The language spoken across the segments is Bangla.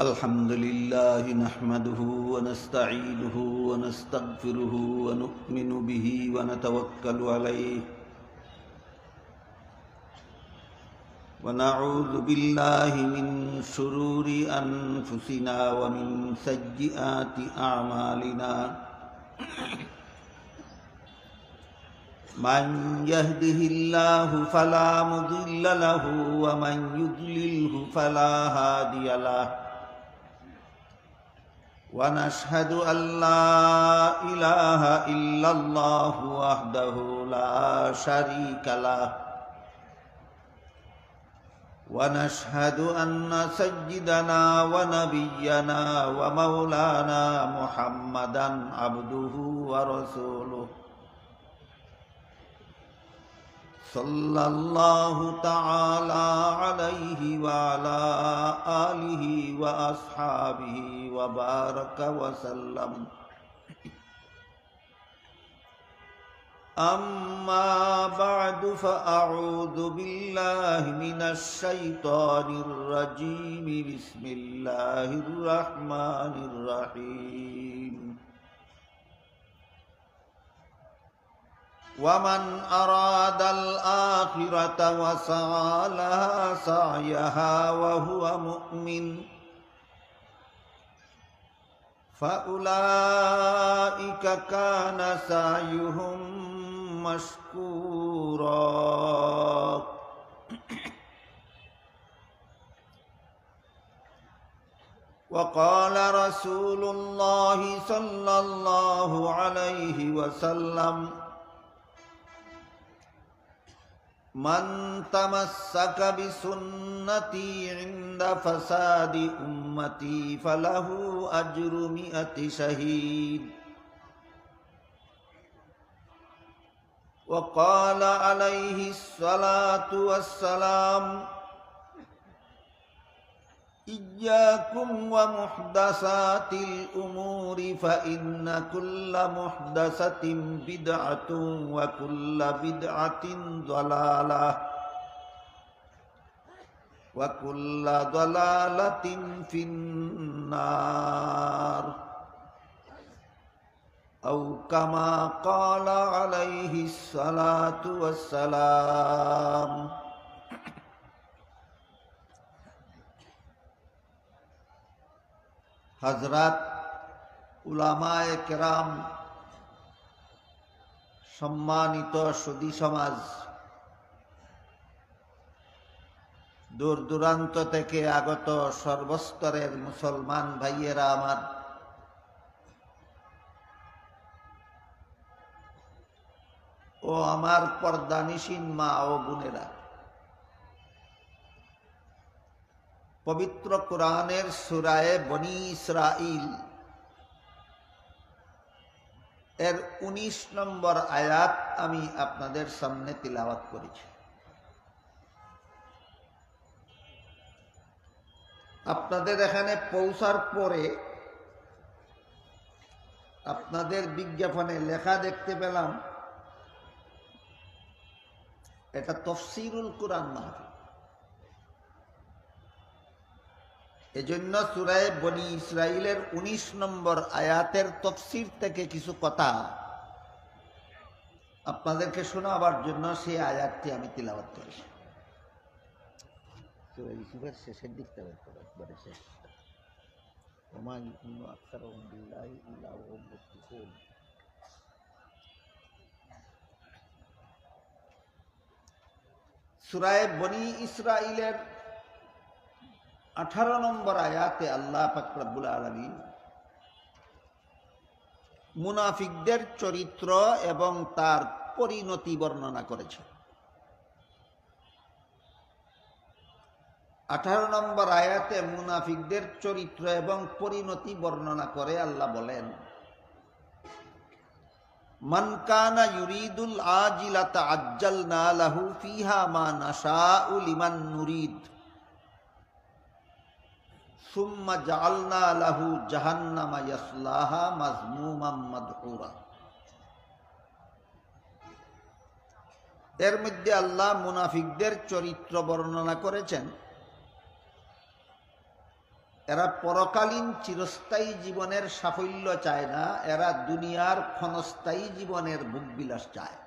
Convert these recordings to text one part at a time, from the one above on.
الحمد لله نحمده ونستعينه ونستغفره ونؤمن به ونتوكل عليه ونعوذ بالله من شرور أنفسنا ومن سيئات أعمالنا من يهده الله فلا مضل له ومن يضلله فلا هادي له ونشهد أن لا إله إلا الله وحده لا شريك له ونشهد أن سيدنا ونبينا ومولانا محمدا عبده ورسوله صلى الله تعالى عليه وعلى آله وأصحابه وبارك وسلم أما بعد فأعوذ بالله من الشيطان الرجيم بسم الله الرحمن الرحيم ومن أراد الآخرة وسعى لها سعيها وهو مؤمن فأولئك كان سعيهم مشكورا وقال رسول الله صلى الله عليه وسلم من تمسك بسنتي عند فساد أمتي فله أجر 100 شهيد وقال عليه الصلاة والسلام إياكم ومحدثات الأمور فإن كل محدثة بدعة وكل بدعة ضلالة وكل ضلالة في النار أو كما قال عليه الصلاة والسلام হযরত উলামায়ে কেরাম, সম্মানিত সুধী সমাজ, দূর দূরান্ত থেকে আগত সর্বস্তরের মুসলমান ভাইয়েরা আমার, ও আমার পর্দানিশীন মা ও বোনেরা, পবিত্র কোরআনের সূরায়ে বনী ইসরাঈল এর 19 নম্বর আয়াত আমি আপনাদের সামনে তিলাওয়াত করেছি। আপনাদের এখানে পৌঁছার পরে আপনাদের বিজ্ঞাপনে লেখা দেখতে পেলাম এটা তাফসীরুল কুরআন মাহফিল। এজন্য সূরায়ে বনী ইসরাঈলের 19 নম্বর আয়াতের তাফসীর থেকে কিছু কথা আপনাদেরকে শোনাবার জন্য সেই আয়াতটি আমি তিলাওয়াত করেছি। সূরা ইউসুফের শেষের দিকটা একবারে শেষ। ওমা ইউমিনু আকসারুহুম বিল্লাহি ইল্লা ওয়াহুম মুশরিকুন। সূরায়ে বনী ইসরাঈলের 18 নম্বর আয়াতে আল্লাহ পাক রব্বুল আলামিন মুনাফিকদের চরিত্র এবং তার পরিণতি বর্ণনা করেছেন। 18 নম্বর আয়াতে মুনাফিকদের চরিত্র এবং পরিণতি বর্ণনা করে আল্লাহ বলেন, মান কানা ইউরিদুল আজিলাতা আজ্জালনা লাহু ফিহা মা নাশাউ লিমান নুরিদ সুম্মা জাআলনা লাহু জাহান্নামা ইয়াসলাহা মাযমুমান মাদহুরা। এর মধ্যে আল্লাহ মুনাফিকদের চরিত্র বর্ণনা করেছেন এরা পরকালীন চিরস্থায়ী জীবনের সাফল্য চায় না, এরা দুনিয়ার ক্ষণস্থায়ী জীবনের ভোগবিলাস চায়।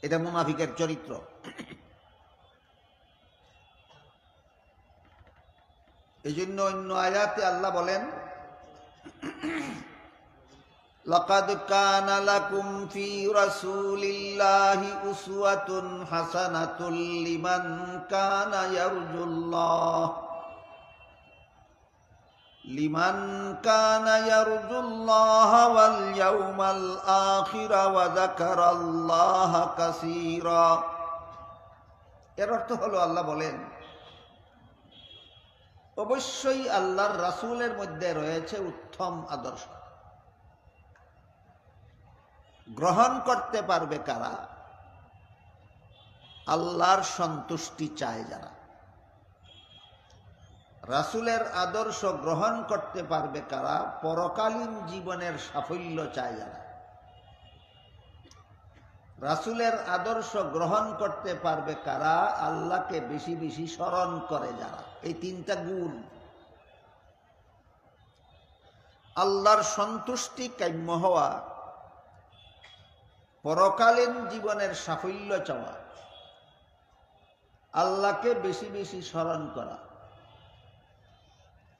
এটা মুনাফিকের চরিত্র। এই জন্য অন্য আয়াতে আল্লাহ বলেন, লাকাদ কানা লাকুম ফি রাসূলিল্লাহি উসওয়াতুন হাসানাতুল লিমান কানা ইয়ারজুল্লাহ ওয়াল ইয়াউমাল আখির ওয়া যাকারাল্লাহা কাসীরা। এর অর্থ হলো, আল্লাহ বলেন, অবশ্যই আল্লাহর রাসূলের মধ্যে রয়েছে উত্তম আদর্শ। গ্রহণ করতে পারবে কারা? আল্লাহর সন্তুষ্টি চায় যারা। রাসূলের আদর্শ গ্রহণ করতে পারবে কারা? পরকালীন জীবনের সাফল্য চায় যারা। রাসূলের আদর্শ গ্রহণ করতে পারবে কারা? আল্লাহকে বেশি বেশি স্মরণ করে যারা। এই তিনটা গুণ। আল্লাহর সন্তুষ্টি কাম্য হওয়া, পরকালীন জীবনের সাফল্য চাওয়া, আল্লাহকে বেশি বেশি স্মরণ করা,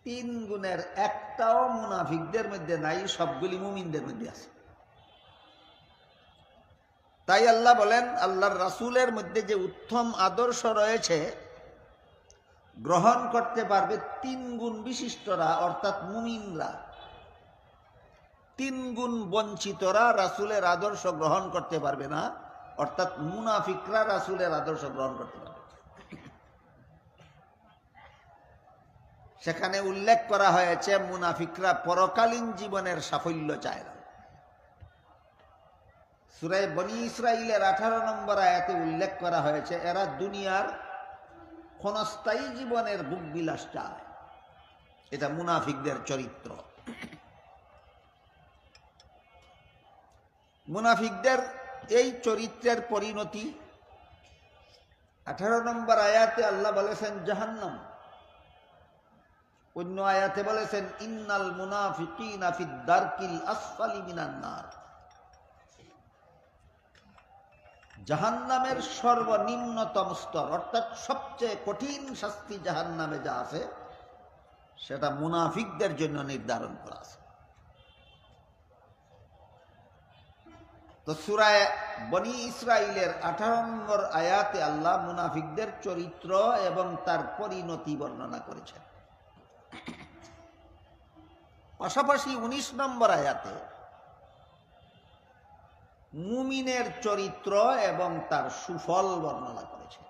তিন গুণের একটাও মুনাফিকদের মধ্যে নাই, সবগুলি মুমিনদের মধ্যে আছে। তাই আল্লাহ বলেন, আল্লাহর রাসূলের মধ্যে যে উত্তম আদর্শ রয়েছে, গ্রহণ করতে পারবে তিন গুণ বিশিষ্টরা, অর্থাৎ মুমিনরা। তিন গুণ বঞ্চিতরা রাসূলের আদর্শ গ্রহণ করতে পারবে না, অর্থাৎ মুনাফিকরা রাসূলের আদর্শ গ্রহণ করতে পারবে। সেখানে উল্লেখ করা হয়েছে, মুনাফিকরা পরকালীন জীবনের সাফল্য চায় না। সূরা বনী ইসরাঈলের 18 নম্বর আয়াতে উল্লেখ করা হয়েছে, এরা দুনিয়ার ক্ষণস্থায়ী জীবনের ভোগবিলাস চায়। এটা মুনাফিকদের চরিত্র। মুনাফিকদের এই চরিত্রের পরিণতি 18 নম্বর আয়াতে আল্লাহ বলেছেন জাহান্নাম। অন্য আয়াতে বলেছেন, ইন্নাল মুনাফিকিনা ফিদ দারকিল আসফালি মিনান নার। জাহান্নামের সর্বনিম্নতম স্তর, অর্থাৎ সবচেয়ে কঠিন শাস্তি জাহান্নামে যা আছে, সেটা মুনাফিকদের জন্য নির্ধারণ করা আছে। তো সূরা বনী ইসরাঈলের 18 নম্বর আয়াতে আল্লাহ মুনাফিকদের চরিত্র এবং তার পরিণতি বর্ণনা করেছেন। পাশাপাশি 19 নম্বর আয়াতে মুমিনের চরিত্র এবং তার সুফল বর্ণনা করেছে।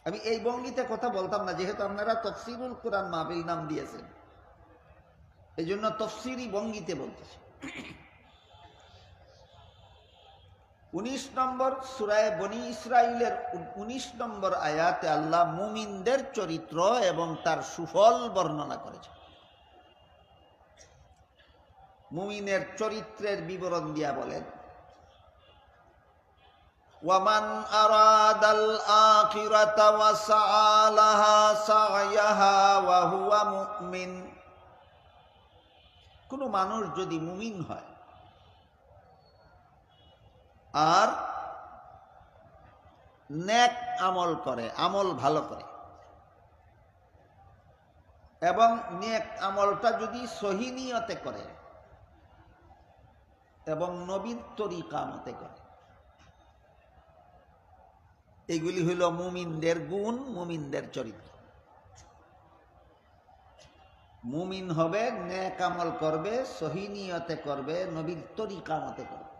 আমি এই ভঙ্গিতে কথা বলতাম না, যেহেতু আপনারা তাফসীরুল কুরআন মাহফিল নাম দিয়েছেন, এই জন্য তাফসীরি ভঙ্গিতে বলতেছি। 19 নম্বর সূরা বনী ইসরাঈলের 19 নম্বর আয়াতে আল্লাহ মুমিনদের চরিত্র এবং তার সুফল বর্ণনা করেছে। মুমিনের চরিত্রের বিবরণ দিয়া বলেন, ওয়ামান আরাদাল আখিরাতা ওয়া সাআলাহা সা'য়াহা ওয়া হুয়া মুমিন। কোন মানুষ যদি মুমিন হয় আর নেক আমল করে, আমল ভালো করে, এবং নেক আমলটা যদি সহি নিয়তে করে এবং নবীর তরিকা মতে করে, এগুলি হইল মুমিনদের গুণ, মুমিনদের চরিত্র। মুমিন হবে, নেক আমল করবে, সহি নিয়তে করবে, নবীর তরিকা মতে করবে।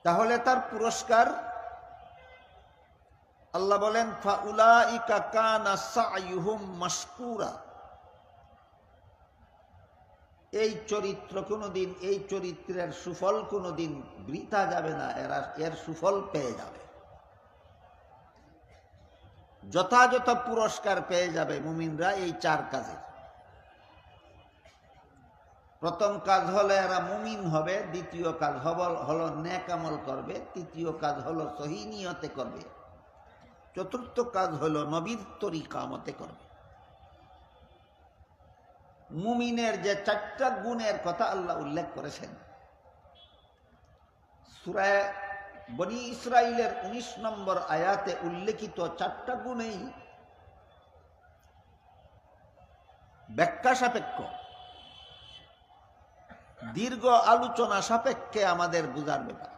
তাহলে তার পুরস্কার, আল্লাহ বলেন, ফাউলাইকা কানা সা'য়ুহুম মাশকুরা। এই চরিত্র কোনদিন, এই চরিত্রের সুফল কোনদিন বৃথা যাবে না, এর সুফল পেয়ে যাবে, যথাযথ পুরস্কার পেয়ে যাবে মুমিনরা এই 4 কাজে। প্রথম কাজ হলো এরা মুমিন হবে, দ্বিতীয় কাজ হলো নেক আমল করবে, তৃতীয় কাজ হলো সহি নিয়তে করবে, চতুর্থ কাজ হলো নবীর তরিকা মতে করবে। মুমিনের যে 4টা গুণের কথা আল্লাহ উল্লেখ করেছেন সূরা বনী ইসরাইলের 19 নম্বর আয়াতে উল্লেখিত 4টা গুণেই ব্যাখ্যা সাপেক্ষ, দীর্ঘ আলোচনা সাপেক্ষে আমাদের বুঝার ব্যাপার।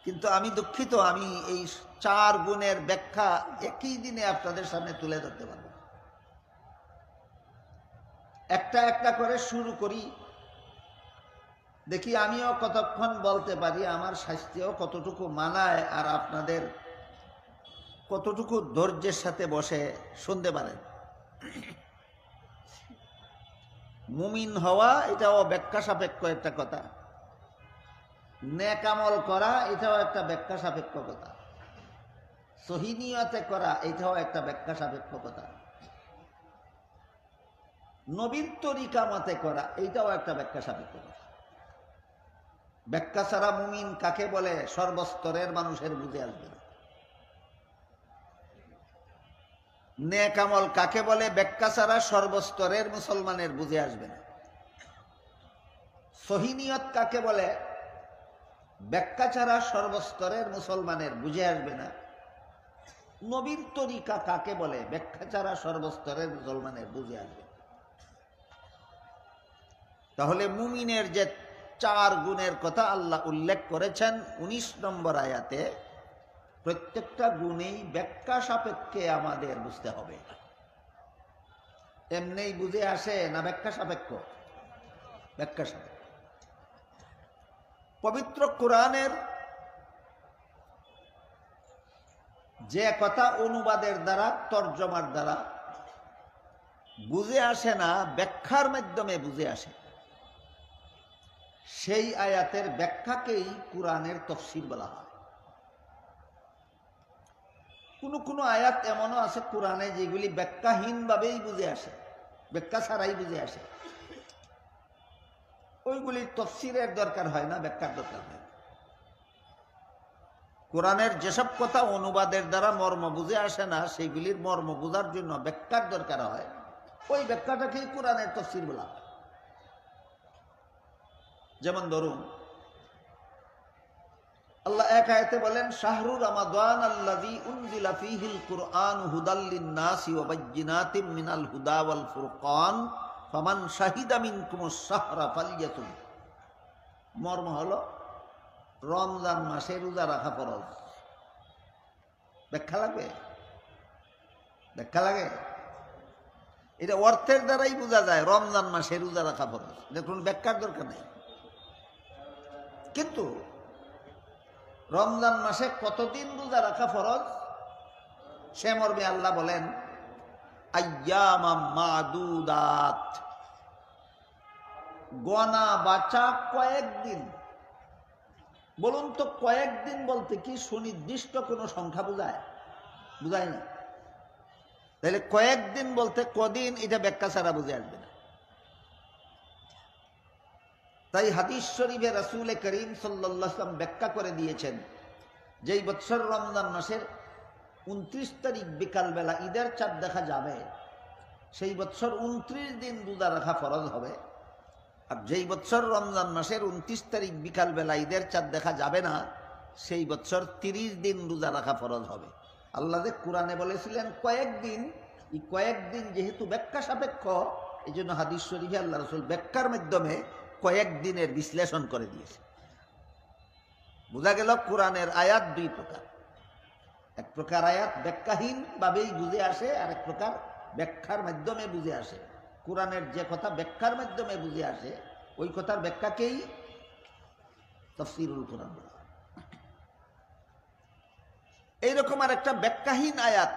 কিন্তু আমি দুঃখিত, আমি এই 4 গুণের ব্যাখ্যা একই দিনে আপনাদের সামনে তুলে ধরতে পারব। একটা একটা করে শুরু করি, দেখি আমিও কতক্ষণ বলতে পারি, আমার স্বাস্থ্যও কতটুকু মানায়, আর আপনাদের কতটুকু ধৈর্যের সাথে বসে শুনতে পারেন। মুমিন হওয়া এটাও ব্যাখ্যা সাপেক্ষ একটা কথা, নেক আমল করা এটাও একটা ব্যাখ্যা সাপেক্ষ কথা, সহি নিয়তে করা এটাও একটা ব্যাখ্যা সাপেক্ষ কথা, নবীর তরিকা মতে করা এইটাও একটা ব্যাখ্যা সাপেক্ষ কথা। ব্যাখ্যা ছাড়া মুমিন কাকে বলে সর্বস্তরের মানুষের বুঝে আসবে না। নেক আমল কাকে বলে ব্যাখ্যা ছাড়া সর্বস্তরের মুসলমানের বুঝে আসবে না। সহি নিয়ত কাকে বলে ব্যাখ্যা ছাড়া সর্বস্তরের মুসলমানের বুঝে আসবে না। নবীর তরিকা কাকে বলে ব্যাখ্যা ছাড়া সর্বস্তরের মুসলমানের বুঝে আসবে। তাহলে মুমিনের যে 4 গুণের কথা আল্লাহ উল্লেখ করেছেন 19 নম্বর আয়াতে, প্রত্যেকটা গুণেই ব্যাখ্যা সাপেক্ষে আমাদের বুঝতে হবে। এমনিই বুঝে আসে না ব্যাখ্যা সাপেক্ষ? ব্যাখ্যা সাপেক্ষ। পবিত্র কোরআনের যে কথা অনুবাদের দ্বারা, তর্জমার দ্বারা বুঝে আসে না, ব্যাখ্যার মাধ্যমে বুঝে আসে, সেই আয়াতের ব্যাখ্যাকেই কোরআনের তাফসীর বলা হয়। কোন কোন আয়াত এমনও আছে কোরআনে যেগুলি ব্যাখ্যাহীনভাবেই বুঝে আসে, ব্যাখ্যা ছাড়াই বুঝে আসে, ওইগুলি তাফসীরের দরকার হয় না, ব্যাখ্যার দরকার হয়। কোরআনের যেসব কথা অনুবাদের দ্বারা মর্ম বুঝে আসে না, সেইগুলির মর্ম বোঝার জন্য ব্যাখ্যার দরকার হয়, ওই ব্যাখ্যাটাকেই কোরআনের তাফসীর বলা হয়। যেমন ধরুন, আল্লাহ এক আয়াতে বলেন, শাহরুর রমাদান আল্লাযী উনজিলা ফীহিল কুরআন হুদাল লিন-নাসি ওয়া বায়্যিনাতিম মিনাল হুদা ওয়াল ফুরকান ফামান শাহিদা মিনকুমুশ শাহরা ফালইয়াসুম। মর্ম হলো রমজান মাসে রোজা রাখা ফরজ। ব্যাখ্যা লাগবে? ব্যাখ্যা লাগে? এটা অর্থের দ্বারাই বোঝা যায় রমজান মাসে রোজা রাখা ফরজ, দেখুন ব্যাখ্যার দরকার নেই। কিন্তু রমজান মাসে কতদিন রোজা রাখা ফরজ সে মর্মে আল্লাহ বলেন আইয়ামাম মাদুদাত, গনা বাঁচা কয়েকদিন। বলুন তো, কয়েকদিন বলতে কি সুনির্দিষ্ট কোনো সংখ্যা বোঝায়? বোঝায় না। তাহলে কয়েকদিন বলতে কদিন, এটা ব্যাখ্যা ছাড়া বুঝে আসবে না। তাই হাদিস শরীফে রাসূল করিম সাল্লাল্লাহু আলাইহি ওয়াসাল্লাম ব্যাখ্যা করে দিয়েছেন, যেই বছর রমজান মাসের 29 তারিখ বিকালবেলা ঈদের চাঁদ দেখা যাবে, সেই বছর 29 দিন রোজা রাখা ফরজ হবে। আর যেই বছর রমজান মাসের 29 তারিখ বিকালবেলা ঈদের চাঁদ দেখা যাবে না, সেই বছর 30 দিন রোজা রাখা ফরজ হবে। আল্লাহ যে কোরআনে বলেছিলেন কয়েকদিন, এই কয়েকদিন যেহেতু ব্যাখ্যা সাপেক্ষ, এই জন্য হাদিস শরীফে আল্লাহ রাসূল ব্যাখ্যার মাধ্যমে কয়েকদিনের বিশ্লেষণ করে দিয়েছে। বোঝা গেল কোরআনের আয়াত 2 প্রকার। এক প্রকার আয়াত ব্যাখ্যাহীন ভাবেই বুঝে আসে, আর এক প্রকার ব্যাখ্যার মাধ্যমে বুঝে আসে। কোরআনের যে কথা ব্যাখ্যার মাধ্যমে বুঝে আসে, ওই কথার ব্যাখ্যাকেই তাফসীরুল কোরআন বলা হয়। এইরকম আর একটা ব্যাখ্যাহীন আয়াত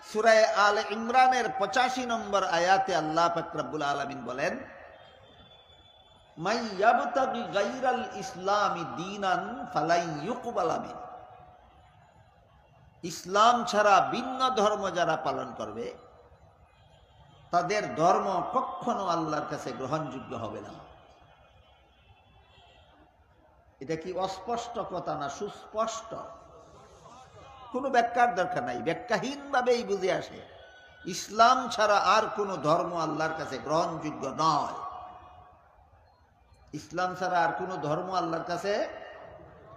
সূরা আলে ইমরানের 85 নম্বর আয়াতে আল্লাহ পাক রব্বুল আলামিন বলেন, মাই ইয়াবতাগি গায়রাল ইসলামি দীনান ফালাই ইউকবালা মিনহু। ইসলাম ছাড়া ভিন্ন ধর্ম যারা পালন করবে, তাদের ধর্ম কখনো আল্লাহর কাছে গ্রহণযোগ্য হবে না। এটা কি অস্পষ্ট কথা না সুস্পষ্ট? কোনো ব্যাখ্যার দরকার নাই, ব্যাখ্যাহীনভাবেই বুঝে আসে ইসলাম ছাড়া আর কোনো ধর্ম আল্লাহর কাছে গ্রহণযোগ্য নয়। ইসলাম ছাড়া আর কোনো ধর্ম আল্লাহর কাছে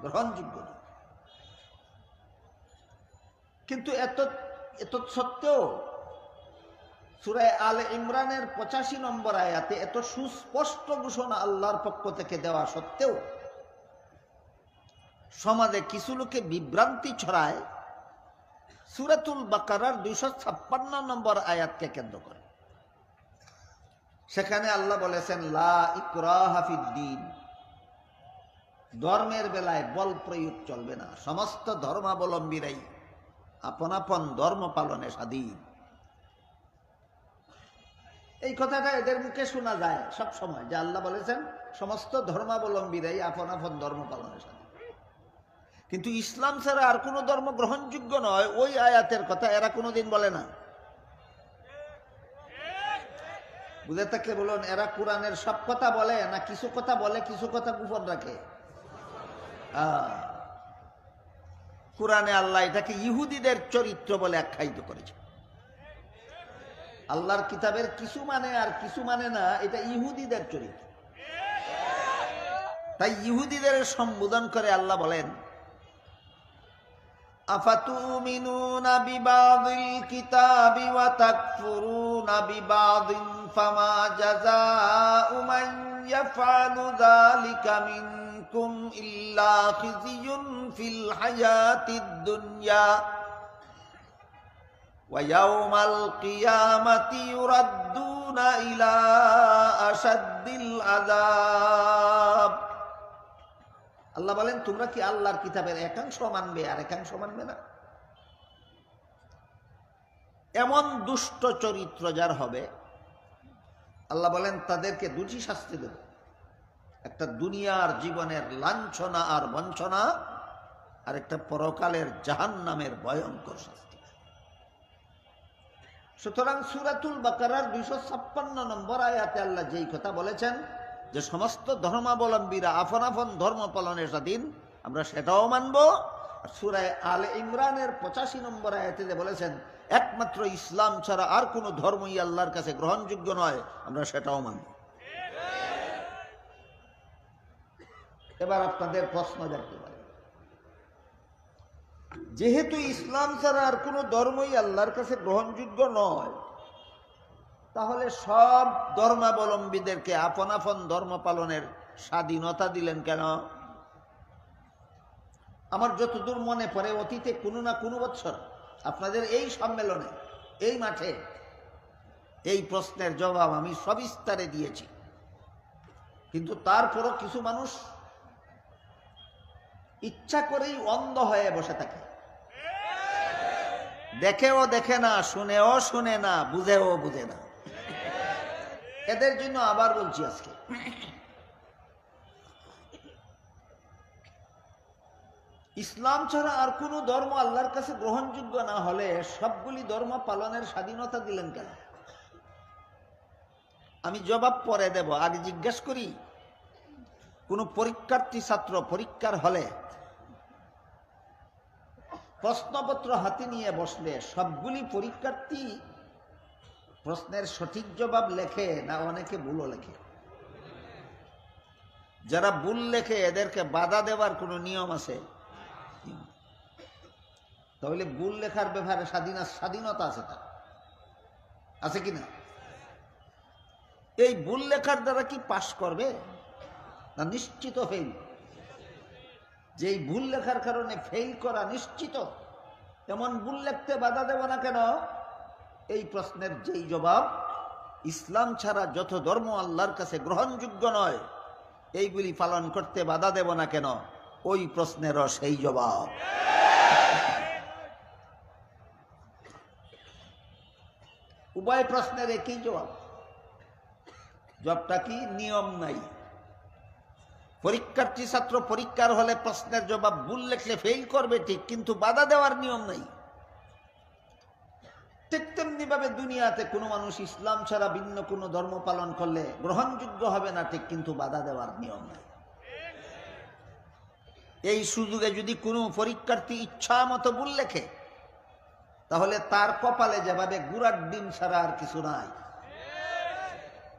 গ্রহণযোগ্য নয়। কিন্তু এত সত্ত্বেও সূরা আলে ইমরানের 85 নম্বর আয়াতে এত সুস্পষ্ট ঘোষণা আল্লাহর পক্ষ থেকে দেওয়া সত্ত্বেও সমাজে কিছু লোকে বিভ্রান্তি ছড়ায় সূরাতুল বাকারার 256 নম্বর আয়াতকে কেন্দ্র করে। সেখানে আল্লাহ বলেছেন লা ইকরাহা ফিদ্দীন, ধর্মের বেলায় বল প্রয়োগ চলবে না, সমস্ত ধর্মাবলম্বীরাই আপন আপন ধর্ম পালনে স্বাধীন। এই কথাটা এদের মুখে শোনা যায় সব সময় যে আল্লাহ বলেছেন সমস্ত ধর্মাবলম্বীরাই আপন আপন ধর্ম পালনে স্বাধীন, কিন্তু ইসলাম ছাড়া আর কোনো ধর্ম গ্রহণযোগ্য নয় ওই আয়াতের কথা এরা কোনোদিন বলে না। বুঝে থাকলে বলুন, এরা কোরআনের সব কথা বলে না কিছু কথা বলে, কিছু কথা গোপন রাখে? কোরআনে আল্লাহ এটাকে ইহুদিদের চরিত্র বলে আখ্যায়িত করেছে। আল্লাহর কিতাবের কিছু মানে আর কিছু মানে না, এটা ইহুদিদের চরিত্র। তাই ইহুদিদের সম্বোধন করে আল্লাহ বলেন আফাতুমিনুনা বিবাদিল কিতাবি ওয়া তাকফুরুনা বিবাদিন ফামা জাযাউ মান ইয়াফআলু যালিকা মিনকুম ইল্লা খিজিয়ুন ফিল হায়াতিদ দুনিয়া ওয়া ইয়াউমাল কিয়ামাতি ইউরাদ্দুনা ইলা আশাদ্দিল আযাব। আল্লাহ বলেন তোমরা কি আল্লাহর কিতাবের একাংশ মানবে আর একাংশ মানবে না? এমন দুষ্ট চরিত্র যার হবে আল্লাহ বলেন তাদেরকে দুটি শাস্তি দেব, একটা দুনিয়ার জীবনের লাঞ্ছনা আর বঞ্চনা, আর একটা পরকালের জাহান্নামের ভয়ঙ্কর শাস্তি। সুতরাং সূরাতুল বাকারার 256 নম্বর আয়াতে আল্লাহ যেই কথা বলেছেন যে সমস্ত ধর্মাবলম্বীরা আপন আপন ধর্ম পালনের স্বাধীন, আমরা সেটাও মানব। আর সূরা আলে ইমরানের 85 নম্বর আয়াতে যে বলেছেন একমাত্র ইসলাম ছাড়া আর কোনো ধর্মই আল্লাহর কাছে গ্রহণযোগ্য নয়, আমরা সেটাও মানব। এবার আপনাদের প্রশ্ন জানতে পারে, যেহেতু ইসলাম ছাড়া আর কোনো ধর্মই আল্লাহর কাছে গ্রহণযোগ্য নয়, তাহলে সব ধর্মাবলম্বীদেরকে আপন আপন ধর্ম পালনের স্বাধীনতা দিলেন কেন? আমার যতদূর মনে পড়ে অতীতে কোনো না কোনো বছর আপনাদের এই সম্মেলনে, এই মাঠে এই প্রশ্নের জবাব আমি সবিস্তারে দিয়েছি, কিন্তু তারপরও কিছু মানুষ ইচ্ছা করেই অন্ধ হয়ে বসে থাকে, দেখেও দেখে না, শুনেও শুনে না, বুঝেও বুঝে না। এদের জন্য আবার বলছি আজকে, ইসলাম ছাড়া আর কোনো ধর্ম আল্লাহর কাছে গ্রহণযোগ্য না হলে সবগুলি ধর্ম পালনের স্বাধীনতা দিলেন কেন? আমি জবাব পরে দেব, আগে জিজ্ঞেস করি, কোন পরীক্ষার্থী ছাত্র পরীক্ষার হলে প্রশ্নপত্র হাতে নিয়ে বসলে সবগুলি পরীক্ষার্থী প্রশ্নের সঠিক জবাব লেখে না অনেকে ভুলও লেখে? যারা ভুল লেখে এদেরকে বাধা দেওয়ার কোনো নিয়ম আছে? তাহলে ভুল লেখার ব্যাপারে স্বাধীনতা আছে, তার আছে কিনা? এই ভুল লেখার দ্বারা কি পাশ করবে না নিশ্চিত ফেল? যেই ভুল লেখার কারণে ফেল করা নিশ্চিত, এমন ভুল লিখতে বাধা দেব না কেন? এই প্রশ্নের যেই জবাব ইসলাম ছাড়া যত ধর্ম আল্লাহর কাছে গ্রহণযোগ্য নয় এইগুলি পালন করতে বাধা দেব না কেন, ওই প্রশ্নেরও সেই জবাব। উভয় প্রশ্নের একই জবাব। জবাবটা কি? নিয়ম নাই। পরীক্ষার্থী ছাত্র পরীক্ষার হলে প্রশ্নের জবাব ভুল লিখলে ফেল করবে ঠিক, কিন্তু বাধা দেওয়ার নিয়ম নাই। ঠিক তেমনি ভাবে দুনিয়াতে কোনো মানুষ ইসলাম ছাড়া ভিন্ন কোনো ধর্ম পালন করলে গ্রহণযোগ্য হবে না ঠিক, কিন্তু বাধা দেওয়ার নিয়ম নাই। এই সুযোগে যদি কোনো পরীক্ষার্থী ইচ্ছা মতো ভুল লেখে, তাহলে তার কপালে যেভাবে গুড়ার ডিম ছাড়া আর কিছু নাই,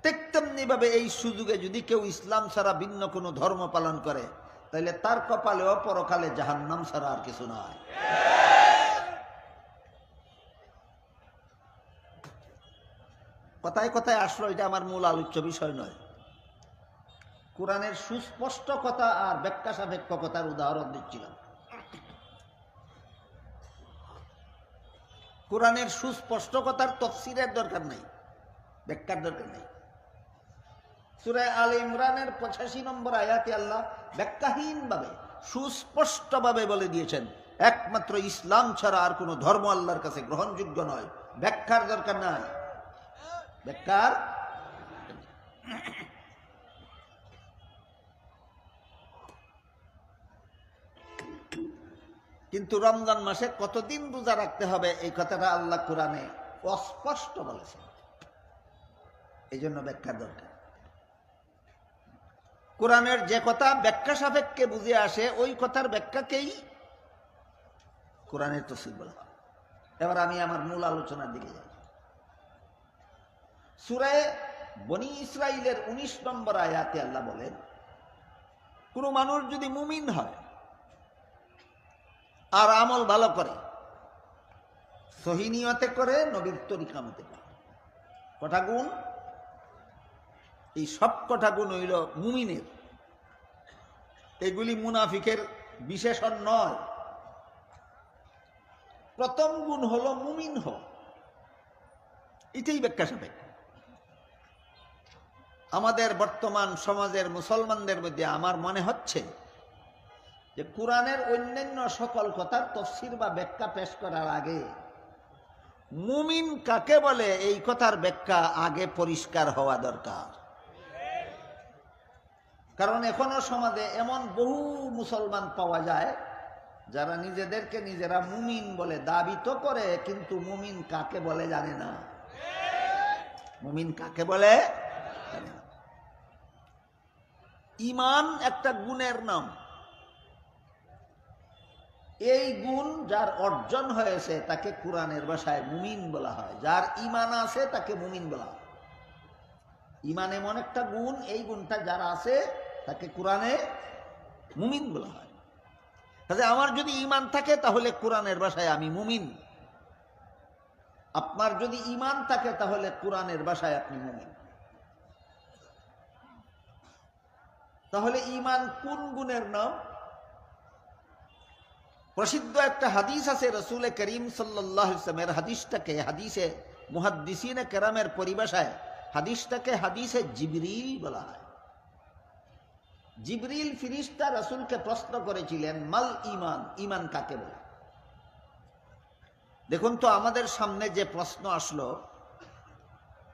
ঠিক তেমনি ভাবে এই সুযোগে যদি কেউ ইসলাম ছাড়া ভিন্ন কোনো ধর্ম পালন করে, তাহলে তার কপালেও পরকালে জাহান্নাম ছাড়া আর কিছু নাই। কথায় কথায় আসলো, এটা আমার মূল আলোচ্য বিষয় নয়। কোরআনের সুস্পষ্ট কথা আর ব্যাখ্যা সাপেক্ষ কথার উদাহরণ দিচ্ছিলাম। কোরআনের সুস্পষ্ট কথার তফসিরের দরকার নাই, ব্যাখ্যার দরকার নেই। সূরা আলে ইমরানের 85 নম্বর আয়াতে আল্লাহ ব্যাখ্যাহীন ভাবে সুস্পষ্ট ভাবে বলে দিয়েছেন, একমাত্র ইসলাম ছাড়া আর কোনো ধর্ম আল্লাহর কাছে গ্রহণযোগ্য নয়। ব্যাখ্যার দরকার নাই, ব্যাখ্যার। কিন্তু রমজান মাসে কতদিন রোজা রাখতে হবে এই কথাটা আল্লাহ কোরআনে অস্পষ্ট বলেছেন, এই জন্য ব্যাখ্যার দরকার। কোরআনের যে কথা ব্যাখ্যা সাপেক্ষে বুঝে আসে, ওই কথার ব্যাখ্যাকেই কোরআনের তাফসীর বলা হয়। এবার আমি আমার মূল আলোচনার দিকে যাই। সূরা বনী ইসরাইলের 19 নম্বর আয়াতে আল্লাহ বলেন, কোন মানুষ যদি মুমিন হয় আর আমল ভালো করে, সহি নিয়তে করে, নবীর তরিকা মতে করে, কটা গুণ, এই সব কটা গুণ হইল মুমিনের। এগুলি মুনাফিকের বিশেষণ নয়। প্রথম গুণ হলো মুমিন হও, এটাই ব্যাখ্যা সাপেক্ষ। আমাদের বর্তমান সমাজের মুসলমানদের মধ্যে আমার মনে হচ্ছে যে কোরআনের অন্যান্য সকল কথার তাফসীর বা ব্যাখ্যা পেশ করার আগে মুমিন কাকে বলে এই কথার ব্যাখ্যা আগে পরিষ্কার হওয়া দরকার। কারণ এখনো সমাজে এমন বহু মুসলমান পাওয়া যায় যারা নিজেদেরকে নিজেরা মুমিন বলে দাবি তো করে, কিন্তু মুমিন কাকে বলে জানে না। মুমিন কাকে বলে জানে না। ঈমান একটা গুণের নাম। এই গুণ যার অর্জন হয়েছে তাকে কোরআনের ভাষায় মুমিন বলা হয়। যার ঈমান আছে তাকে মুমিন বলা হয়। ঈমান এমন একটা গুণ, এই গুণটা যার আছে তাকে কোরআনে মুমিন বলা হয়। তাহলে আমার যদি ঈমান থাকে তাহলে কোরআনের ভাষায় আমি মুমিন। আপনার যদি ঈমান থাকে তাহলে কোরআনের ভাষায় আপনি মুমিন। তাহলে ঈমান কোন গুণের নাম? প্রসিদ্ধ একটা হাদিস আছে রাসূল করিম সাল্লাল্লাহু আলাইহি ওয়াসাল্লামের, হাদিসটাকে হাদিসে মুহাদ্দিসিনে কেরামের পরিভাষায় হাদিসটাকে হাদিসে জিবরিল বলা হয়। জিবরিল ফিরিস্তা রাসূলকে প্রশ্ন করেছিলেন, মাল ঈমান, ঈমান কাকে বলে? দেখুন তো আমাদের সামনে যে প্রশ্ন আসলো,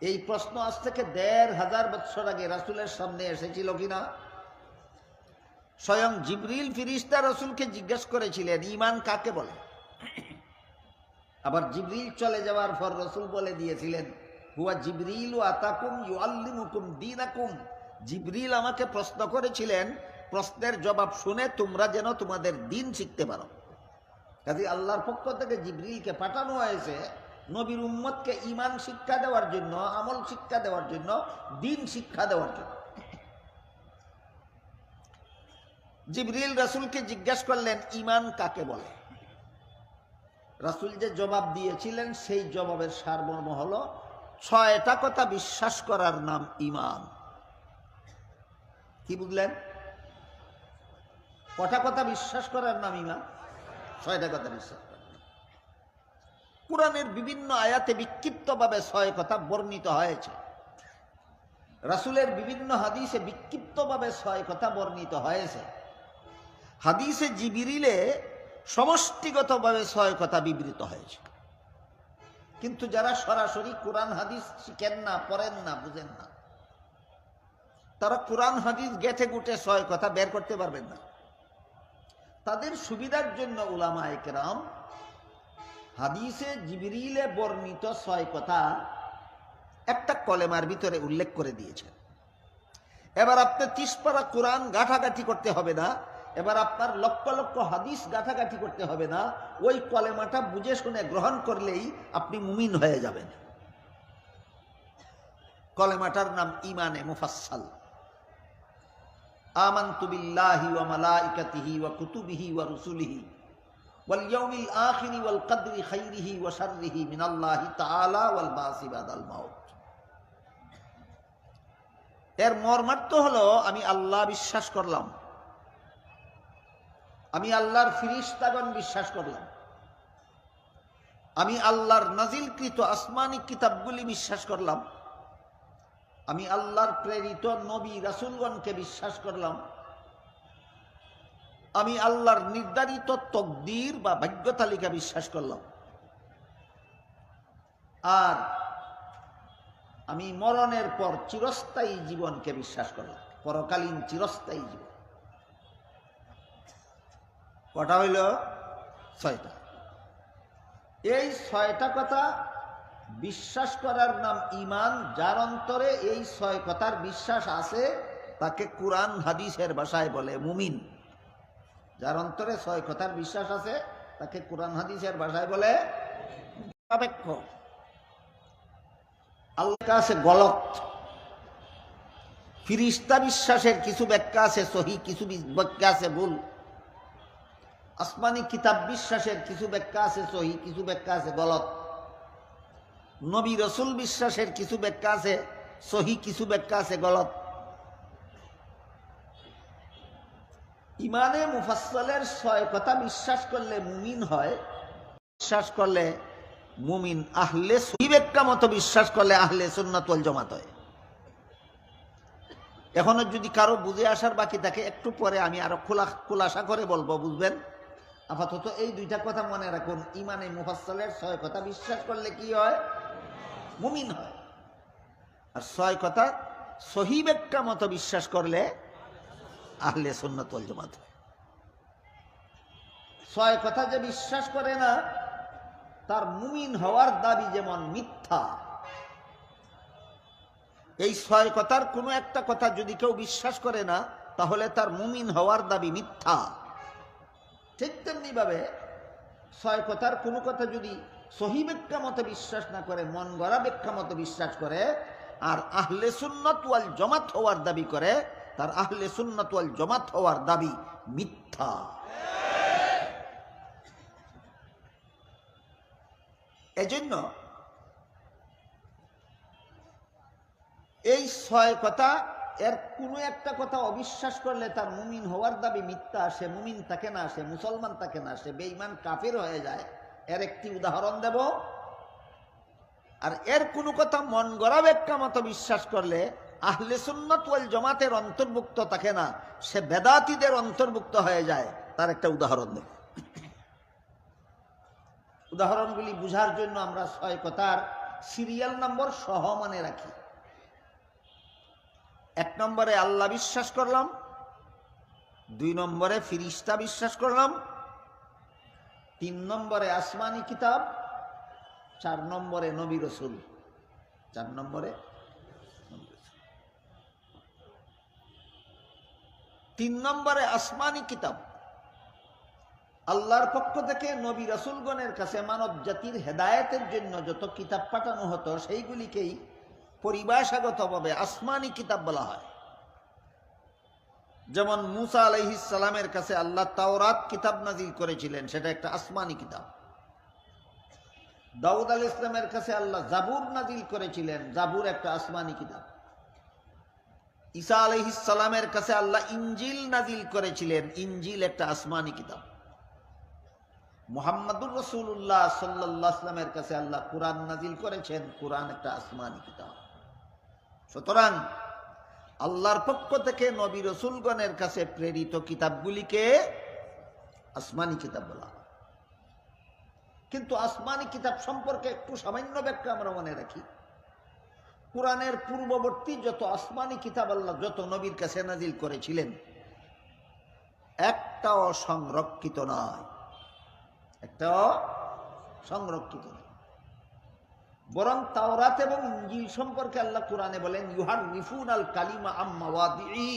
এই প্রশ্ন আজ থেকে ১৫০০ বছর আগে রাসূলের সামনে এসেছিল কিনা? স্বয়ং জিবরিল ফিরিস্তা রাসূলকে জিজ্ঞেস করেছিলেন ঈমান কাকে বলে। আবার জিবরিল চলে যাওয়ার পর রাসূল বলে দিয়েছিলেন, হুয়া জিবরিল আতাকুম ইউআল্লিমুকুম দীনাকুম। জিবরিল আমাকে প্রশ্ন করেছিলেন, প্রশ্নের জবাব শুনে তোমরা যেন তোমাদের দিন শিখতে পারো। কাজে আল্লাহর পক্ষ থেকে জিবরিলকে পাঠানো হয়েছে নবীর উম্মতকে ঈমান শিক্ষা দেওয়ার জন্য, আমল শিক্ষা দেওয়ার জন্য, দিন শিক্ষা দেওয়ার জন্য। জিবরিল রাসূলকে জিজ্ঞাসা করলেন ঈমান কাকে বলে। রাসূল যে জবাব দিয়েছিলেন সেই জবাবের সারমর্ম হলো ৬টা কথা বিশ্বাস করার নাম ঈমান। কি বুঝলেন? কটা কথা বিশ্বাস করার নাম ঈমান? ৬টা কথা বিশ্বাস করার। কুরআনের বিভিন্ন আয়াতে বিক্ষিপ্তভাবে ৬ কথা বর্ণিত হয়েছে। রাসূলের বিভিন্ন হাদিসে বিক্ষিপ্তভাবে ৬ কথা বর্ণিত হয়েছে। হাদিসে জিবরিলে সমষ্টিগতভাবে ৬ কথা বিবৃত হয়েছে। কিন্তু যারা সরাসরি কোরআন হাদিস শিখেন না, পড়েন না, বুঝেন না, তারা কোরআন হাদিস গেঁথে গুটে ৬ কথা বের করতে পারবেন না। তাদের সুবিধার জন্য উলামায়ে কেরাম হাদিসে জিবরিলে বর্ণিত ৬ কথা একটা কলেমার ভিতরে উল্লেখ করে দিয়েছেন। এবার আপনি ৩০ পারা কোরআন গাঁঠাগাঁঠি করতে হবে না, এবার আপনার লক্ষ লক্ষ হাদিস গাঁথাগাঁথি করতে হবে না, ওই কলেমাটা বুঝে শুনে গ্রহণ করলেই আপনি মুমিন হয়ে যাবেন। কলেমাটার নাম ঈমানে মুফাসসাল। আমানতু বিল্লাহি ওয়া মালাইকাতিহি ওয়া কুতুবিহি ওয়া রুসুলিহি ওয়াল ইয়াউমিল আখিরি ওয়াল কদরি খাইরিহি ওয়া শাররিহি মিনাল্লাহি তাআলা ওয়াল বাসি বাদাল মাউত। এর মর্মার্থ হলো আমি আল্লাহ বিশ্বাস করলাম, আমি আল্লাহর ফিরিস্তাগণ বিশ্বাস করলাম, আমি আল্লাহর নাজিলকৃত আসমানি কিতাবগুলি বিশ্বাস করলাম, আমি আল্লাহর প্রেরিত নবী রাসূলগণকে বিশ্বাস করলাম, আমি আল্লাহর নির্ধারিত তকদির বা ভাগ্য তালিকা বিশ্বাস করলাম, আর আমি মরণের পর চিরস্থায়ী জীবনকে বিশ্বাস করলাম, পরকালীন চিরস্থায়ী জীবন। কটা হইল? 6টা। এই 6টা কথা বিশ্বাস করার নাম ঈমান। যার অন্তরে এই 6 কথার বিশ্বাস আছে তাকে কুরআন হাদিসের ভাষায় বলে মুমিন। যার অন্তরে 6 কথার বিশ্বাস আছে তাকে কুরআন হাদিসের ভাষায় বলে নিরপেক্ষ। আল্লাহর কাছে গলত। ফিরিস্তা বিশ্বাসের কিছু ব্যাখ্যা আছে সহি, কিছু ব্যাখ্যা আছে ভুল। আসমানি কিতাব বিশ্বাসের কিছু ব্যাখ্যা আছে সহি, কিছু ব্যাখ্যা আছে গলত। নবী রাসূল বিশ্বাসের কিছু ব্যাখ্যা আছে সহি, কিছু ব্যাখ্যা আছে গলত। ঈমানে মুফাসসালের 6 কথা বিশ্বাস করলে মুমিন হয়। বিশ্বাস করলে মুমিন। আহলে সহি ব্যাখ্যা মতো বিশ্বাস করলে আহলে সুন্নাত ওয়াল জামাত হয়। এখনো যদি কারো বুঝে আসার বাকি থাকে একটু পরে আমি আরো খোলাসা করে বলবো, বুঝবেন। আপাতত এই 2টা কথা মনে রাখুন। ঈমানে মুফাসসালের 6 কথা বিশ্বাস করলে কি হয়? মুমিন হয়। আর 6 কথা সহি ব্যাখ্যা মতো বিশ্বাস করলে আহলে সুন্নাত ওয়াল জামাত হয়। 6 কথা যে বিশ্বাস করে না তার মুমিন হওয়ার দাবি যেমন মিথ্যা। এই 6 কথার কোনো একটা কথা যদি কেউ বিশ্বাস করে না তাহলে তার মুমিন হওয়ার দাবি মিথ্যা। ঠিক তেমনি ভাবে 6 কথার কোনো কথা যদি সহি ব্যাখ্যা মতো বিশ্বাস না করে, মন গড়া ব্যাখ্যা মতো বিশ্বাস করে আর আহলে সুন্নাত ওয়াল জামাত হওয়ার দাবি করে, তার আহলে সুন্নাত ওয়াল জামাত হওয়ার দাবি মিথ্যা। এজন্য এই 6 কথা এর কোনো একটা কথা অবিশ্বাস করলে তার মুমিন হওয়ার দাবি মিথ্যা। সে মুমিন থাকে না, সে মুসলমান থাকে না, সে বেঈমান কাফির হয়ে যায়। এর একটি উদাহরণ দেব। আর এর কোনো কথা মন গড়া ব্যাখ্যা মতো বিশ্বাস করলে আহলে সুন্নাত ওয়াল জামাতের অন্তর্ভুক্ত থাকে না, সে বেদাতীদের অন্তর্ভুক্ত হয়ে যায়। তার একটা উদাহরণ দেব। উদাহরণগুলি বুঝার জন্য আমরা 6 কথার সিরিয়াল নম্বর সহ মনে রাখি। 1 নম্বরে আল্লাহ বিশ্বাস করলাম, 2 নম্বরে ফিরিস্তা বিশ্বাস করলাম, 3 নম্বরে আসমানি কিতাব, 4 নম্বরে নবী রাসূল। 4 নম্বরে 3 নম্বরে আসমানি কিতাব। আল্লাহর পক্ষ থেকে নবী রাসূলগণের কাছে মানব জাতির হেদায়েতের জন্য যত কিতাব পাঠানো হতো সেইগুলিকেই পরিভাষাগতভাবে আসমানি কিতাব বলা হয়। যেমন মূসা আলাইহিস সালামের কাছে আল্লাহ তাওরাত কিতাব নাজিল করেছিলেন, সেটা একটা আসমানি কিতাব। দাউদ আলাইহিস সালামের কাছে আল্লাহ জাবুর নাজিল করেছিলেন, জাবুর একটা আসমানি কিতাব। ঈসা আলাইহিস সালামের কাছে আল্লাহ ইনজিল নাজিল করেছিলেন, ইনজিল একটা আসমানি কিতাব। মুহাম্মাদুর রাসূলুল্লাহ সাল্লাল্লাহু আলাইহি ওয়াসাল্লামের কাছে আল্লাহ কুরআন নাজিল করেছেন, কুরআন একটা আসমানি কিতাব। সুতরাং আল্লাহর পক্ষ থেকে নবী রাসূলগণের কাছে প্রেরিত কিতাবগুলিকে আসমানি কিতাব বলা। কিন্তু আসমানি কিতাব সম্পর্কে একটু সামান্য ব্যাখ্যা আমরা মনে রাখি। কুরআনের পূর্ববর্তী যত আসমানি কিতাব আল্লাহ যত নবীর কাছে নাজিল করেছিলেন একটাও সংরক্ষিত নয়, একটাও সংরক্ষিত নয়। বরং তাওরাত এবং ইনজিল সম্পর্কে আল্লাহ কুরআনে বলেন ইউহাররিফুনাল কালিমা আম মাওয়াদিহি,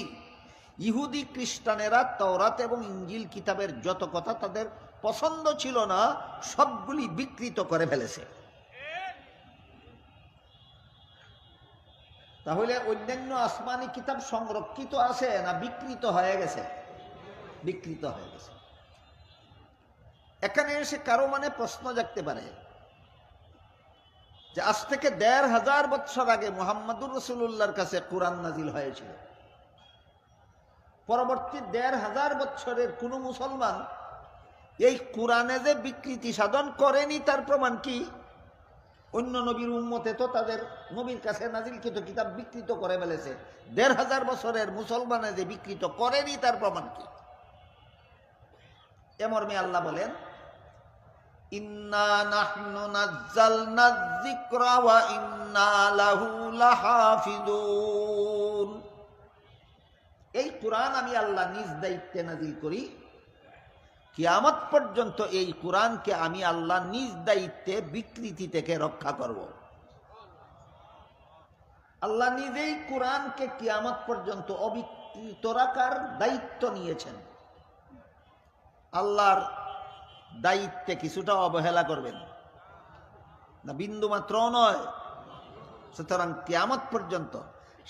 ইহুদি খ্রিস্টানেরা তাওরাত এবং ইনজিল কিতাবের যত কথা তাদের পছন্দ ছিল না সবগুলি বিকৃত করে ফেলেছে। তাহলে অন্যান্য আসমানি কিতাব সংরক্ষিত আছে না বিকৃত হয়ে গেছে? বিকৃত হয়ে গেছে। এখানে এসে কারো মানে প্রশ্ন জাগতে পারে যে আজ থেকে ১৫০০ বছর আগে মুহাম্মদুর রাসূলুল্লাহর কাছে কোরআন নাজিল হয়েছিল। পরবর্তী ১৫০০ বছরের কোন মুসলমান এই কোরআনে যে বিকৃতি সাধন করেনি তার প্রমাণ কি? অন্য নবীর উম্মতে তো তাদের নবীর কাছে নাজিলকৃত কিতাব বিকৃত করে ফেলেছে। ১৫০০ বছরের মুসলমানে যে বিকৃত করেনি তার প্রমাণ কি? এ মর্মে আল্লাহ বলেন, ইন্না নাহনু নাজ্জালনা যিকরা ওয়া ইন্না লাহু লাহাফিজুন। এই কোরআন আমি আল্লাহ নিজ দায়িত্বে নাজিল করি, কিয়ামত পর্যন্ত এই কোরআনকে আমি আল্লাহ নিজ দায়িত্বে বিকৃতি থেকে রক্ষা করব। আল্লাহ নিজেই কোরআনকে কিয়ামত পর্যন্ত অবিকৃত রাখার দায়িত্ব নিয়েছেন। আল্লাহর দায়িত্বে কিছুটা অবহেলা করবেন না, বিন্দু মাত্র নয়। সুতরাং কিয়ামত পর্যন্ত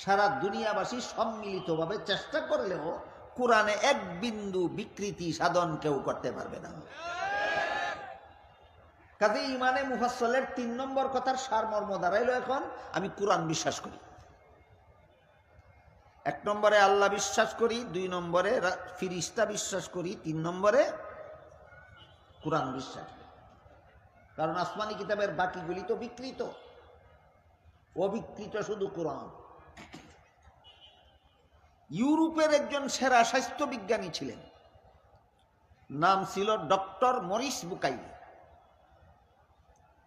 সারা দুনিয়াবাসী সম্মিলিতভাবে চেষ্টা করলেও কোরআনে এক বিন্দু বিকৃতি সাধন কেউ করতে পারবে না। কাজে ইমানে মুফাসসলের ৩ নম্বর কথার সারমর্ম দাঁড়াইল, এখন আমি কোরআন বিশ্বাস করি। ১ নম্বরে আল্লাহ বিশ্বাস করি, ২ নম্বরে ফিরিস্তা বিশ্বাস করি, ৩ নম্বরে কোরআন বিশ্বাস করি। কারণ আসমানি কিতাবের বাকিগুলি তো বিকৃত, অবিকৃত শুধু কোরআন। ইউরোপের একজন সেরা স্বাস্থ্য বিজ্ঞানী ছিলেন, নাম ছিল ডক্টর মরিস বুকাই।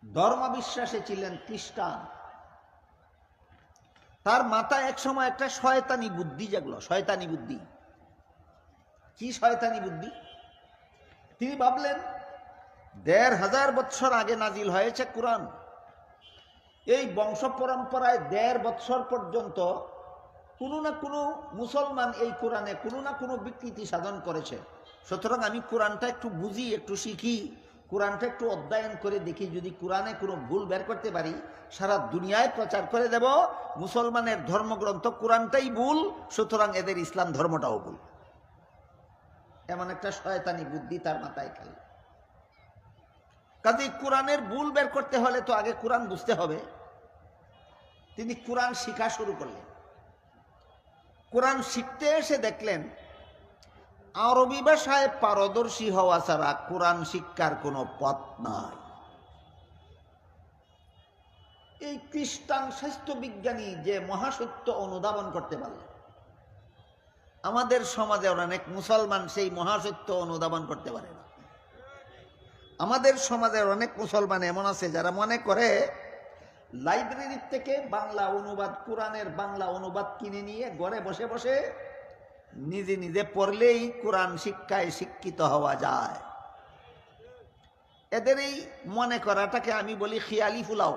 ধর্মবিশ্বাসে ছিলেন খ্রিস্টান। তার মাথায় এক সময় একটা শয়তানি বুদ্ধি জাগলো। শয়তানি বুদ্ধি কি? শয়তানি বুদ্ধি। তিনি ভাবলেন ১৫০০ বছর আগে নাজিল হয়েছে কোরআন, এই বংশ পরম্পরায় ১৫০ বছর পর্যন্ত কোনো না কোনো মুসলমান এই কোরআনে কোনো না কোনো বিকৃতি সাধন করেছে। সুতরাং আমি কোরআনটা একটু বুঝি, একটু শিখি, কোরআনটা একটু অধ্যয়ন করে দেখি, যদি কোরআনে কোনো ভুল বের করতে পারি সারা দুনিয়ায় প্রচার করে দেব মুসলমানের ধর্মগ্রন্থ কোরআনটাই ভুল, সুতরাং এদের ইসলাম ধর্মটাও ভুল। এমন একটা শয়তানি বুদ্ধি তার মাথায় খেলে। কাজেই কোরআনের ভুল বের করতে হলে তো আগে কোরআন বুঝতে হবে। তিনি কোরআন শিখা শুরু করলেন। কোরআন শিখতে এসে দেখলেন আরবি ভাষায় পারদর্শী হওয়া ছাড়া কোরআন শিক্ষার কোনো পথ নাই। এই খ্রিস্টান স্বাস্থ্য বিজ্ঞানী যে মহাসত্য অনুধাবন করতে পারলেন, আমাদের সমাজে অনেক মুসলমান সেই মহাসত্য অনুধাবন করতে পারে না। আমাদের সমাজের অনেক মুসলমান এমন আছে যারা মনে করে লাইব্রেরির থেকে বাংলা অনুবাদ, কোরআনের বাংলা অনুবাদ কিনে নিয়ে ঘরে বসে বসে নিজে নিজে পড়লেই কোরআন শিক্ষায় শিক্ষিত হওয়া যায়। এদের এই মনে করাটাকে আমি বলি খেয়ালি ফুলাও।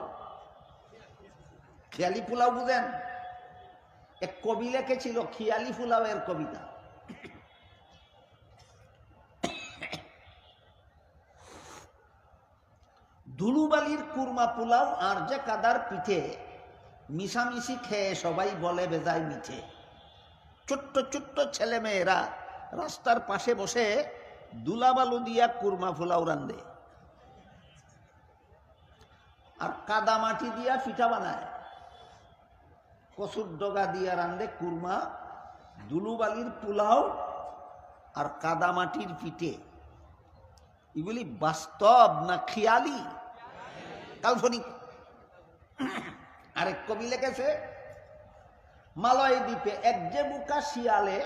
খেয়ালি ফুলাও বুঝেন? এক কবি লিখেছিল খেয়ালি ফুলাও এর কবিতা। ধুলুবালির কুরমা পোলাও আর যে কাদার পিঠে, মিশামিশি খেয়ে সবাই বলে বেজায় মিঠে। ছোট্ট ছোট্ট ছেলে মেয়েরা রাস্তার পাশে বসে দুলাবালু দিয়া কুরমা পোলাও রান্ধে, আর কাদা মাটি দিয়া পিঠা বানায়। কচুর ডগা দিয়া রান্ধে কুরমা, দুলুবালির পোলাও আর কাদা মাটির পিঠে। এগুলি বাস্তব না খেয়ালি, কাল্পনিক? আরেক কবি লিখেছে মালয় দ্বীপে এক যে বুকা শিয়ালে,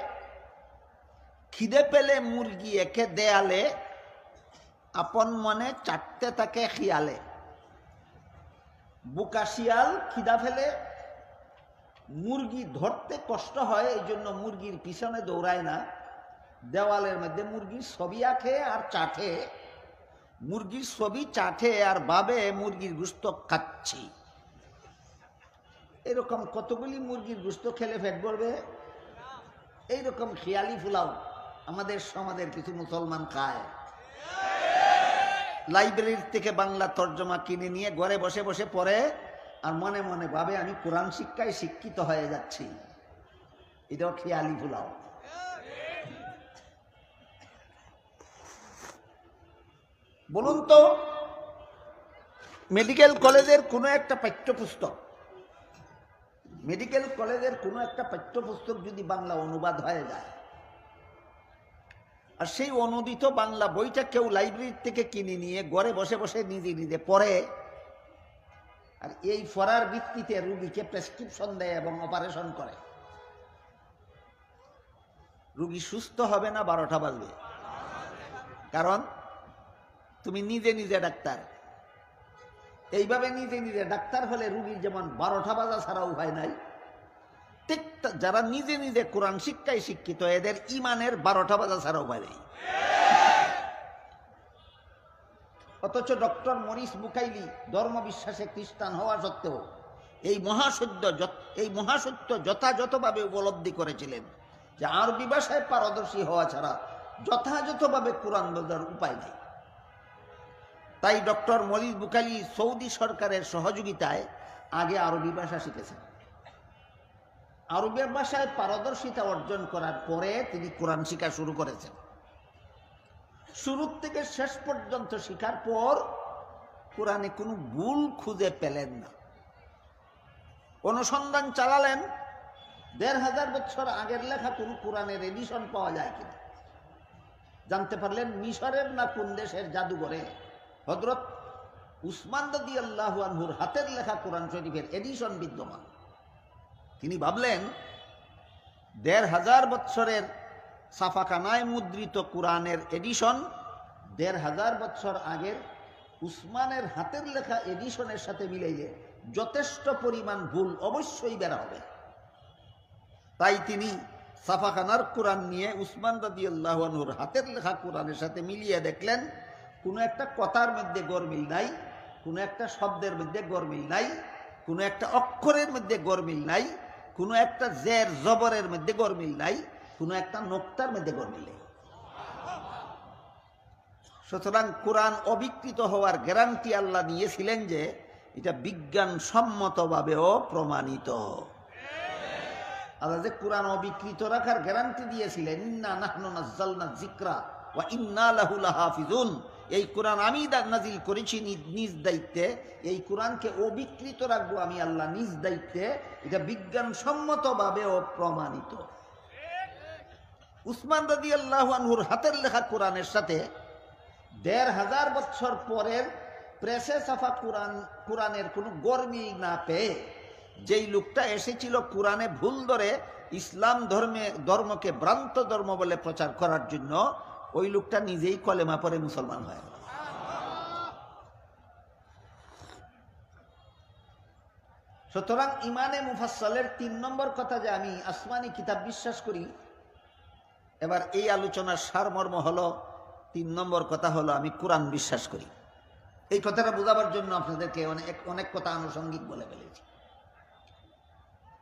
খিদে পেলে মুরগি একে দেয়ালে, আপন মনে চাটতে থাকে শিয়ালে। বুকা শিয়াল খিদা ফেলে, মুরগি ধরতে কষ্ট হয়, এই জন্য মুরগির পিছনে দৌড়ায় না, দেওয়ালের মধ্যে মুরগির ছবি আঁকে আর চাটে। মুরগির ছবি চাটে আর ভাবে মুরগির গোশত খাচ্ছি। এরকম কতগুলি মুরগির গোশত খেলে পেট ভরবে? এইরকম খেয়ালি ফুলাও আমাদের সমাজের কিছু মুসলমান খায়। লাইব্রেরির থেকে বাংলা তর্জমা কিনে নিয়ে ঘরে বসে বসে পড়ে আর মনে মনে ভাবে আমি কোরআন শিক্ষায় শিক্ষিত হয়ে যাচ্ছি। এটাও খেয়ালি ফুলাও। বলুন তো, মেডিকেল কলেজের কোনো একটা পাঠ্যপুস্তক যদি বাংলা অনুবাদ হয়ে যায়, আর সেই অনুদিত বাংলা বইটা কেউ লাইব্রেরি থেকে কিনে নিয়ে ঘরে বসে বসে নিজে নিজে পড়ে, আর এই পড়ার ভিত্তিতে রোগীকে প্রেসক্রিপশন দেয় এবং অপারেশন করে, রোগী সুস্থ হবে না 12টা বাজবে? কারণ তুমি নিজে নিজে ডাক্তার। এইভাবে নিজে নিজে ডাক্তার হলে রোগীর যেমন 12টা বাজা ছাড়া উপায় নাই, ঠিক যারা নিজে নিজে কোরআন শিক্ষায় শিক্ষিত এদের ইমানের 12টা বাজা ছাড়া উপায় নেই। অথচ ডক্টর মরিস বুকাইলি ধর্ম বিশ্বাসে খ্রিস্টান হওয়া সত্ত্বেও এই মহাসত্য যথাযথভাবে উপলব্ধি করেছিলেন যে আরবি ভাষায় পারদর্শী হওয়া ছাড়া যথাযথভাবে কোরআন বোঝার উপায় নেই। তাই ডক্টর মরিস বুকাইলি সৌদি সরকারের সহযোগিতায় আগে আরবি ভাষা শিখেছেন। আরবি ভাষায় পারদর্শিতা অর্জন করার পরে তিনি কোরআন শিক্ষা শুরু করেছেন। শুরু থেকে শেষ পর্যন্ত শিখার পর কোরআনে কোনো ভুল খুঁজে পেলেন না। অনুসন্ধান চালালেন 1500 বছর আগের লেখা কোন কোরআনের এডিশন পাওয়া যায় কিনা। জানতে পারলেন মিশরের না কোন দেশের জাদুঘরে হযরত উসমান রাদিয়াল্লাহু আনহুর হাতের লেখা কোরআন শরীফের এডিশন বিদ্যমান। তিনি ভাবলেন 1500 বছরের ছাপাখানায় মুদ্রিত কোরআনের এডিশন 1500 বছর আগের উসমানের হাতের লেখা এডিশনের সাথে মিলাইলে যথেষ্ট পরিমাণ ভুল অবশ্যই বের হবে। তাই তিনি ছাপাখানার কোরআন নিয়ে উসমান রাদিয়াল্লাহু আনহুর হাতের লেখা কোরআনের সাথে মিলিয়ে দেখলেন কোনো একটা কথার মধ্যে গরমিল নাই, কোনো একটা শব্দের মধ্যে গরমিল নাই, কোনো একটা অক্ষরের মধ্যে গরমিল নাই, কোনো একটা জের জবরের মধ্যে গরমিল নাই, কোনো একটা নোক্তার মধ্যে গরমিল নেই। সুতরাং কোরআন অবিকৃত হওয়ার গ্যারান্টি আল্লাহ নিয়েছিলেন যে এটা বিজ্ঞানসম্মতভাবেও প্রমাণিত। আল্লাহ যে কোরআন অবিকৃত রাখার গ্যারান্টি দিয়েছিলেন, ইন্না নাহনু নাযালনা যিকরা ওয়া ইন্না লাহু লাহাফিজুন, এই কোরআন আমি নাজিল করেছি নিজ দায়িত্বে, এই কোরআনকে অবিকৃত রাখবো আমি আল্লাহ নিজ দায়িত্বে, এটা বিজ্ঞানসম্মতভাবেও প্রমাণিত। উসমান রাদিয়াল্লাহু আনহুর হাতের লেখা কোরআনের সাথে 1500 বছর পরের প্রেসে ছাপা কোরআনের কোনো গরমিল না পেয়ে যেই লোকটা এসেছিল কোরআনে ভুল ধরে ইসলাম ধর্মকে ভ্রান্ত ধর্ম বলে প্রচার করার জন্য, ওই লোকটা নিজেই কলেমা পড়ে মুসলমান হয়। সুতরাং ইমানে মুফাসসালের 3 নম্বর কথা যে আমি আসমানি কিতাব বিশ্বাস করি। এবার এই আলোচনার সারমর্ম হলো 3 নম্বর কথা হলো আমি কোরআন বিশ্বাস করি। এই কথাটা বোঝাবার জন্য আপনাদেরকে অনেক কথা আনুষঙ্গিক বলে ফেলেছি।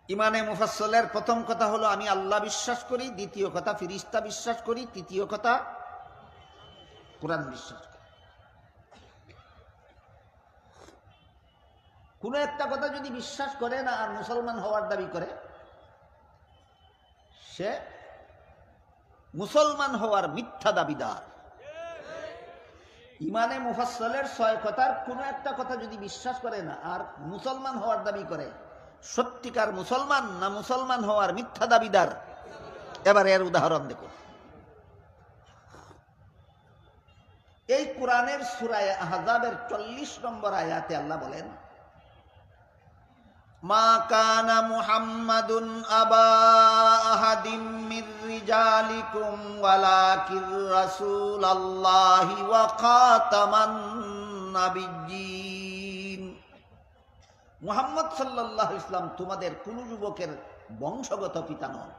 ইমানে মুফাসসালের প্রথম কথা হলো আমি আল্লাহ বিশ্বাস করি, দ্বিতীয় কথা ফেরেশতা বিশ্বাস করি, তৃতীয় কথা কোরআন বিশ্বাস করি। কোনো একটা কথা যদি বিশ্বাস করে না আর মুসলমান হওয়ার দাবি করে, সে মুসলমান হওয়ার মিথ্যা দাবিদার। ইমানে মুফাসসালের 6 কথার কোনো একটা কথা যদি বিশ্বাস করে না আর মুসলমান হওয়ার দাবি করে, সত্যিকার মুসলমান না মুসলমান হওয়ার মিথ্যা দাবিদার? এবার এর উদাহরণ দেখুন। এই কোরআনের সূরা আহজাবের 40 নম্বর আয়াতে আল্লাহ বলেন, মা কানা মুহাম্মাদুন আবা আহাদিম মির রিজালিকুম ওয়ালাকির রাসূলুল্লাহি ওয়া খাতামান নাবিয়্যিন। মুহাম্মদ সাল্লাল্লাহু আলাইহি ওয়াসাল্লাম তোমাদের কোন যুবকের বংশগত পিতা নন,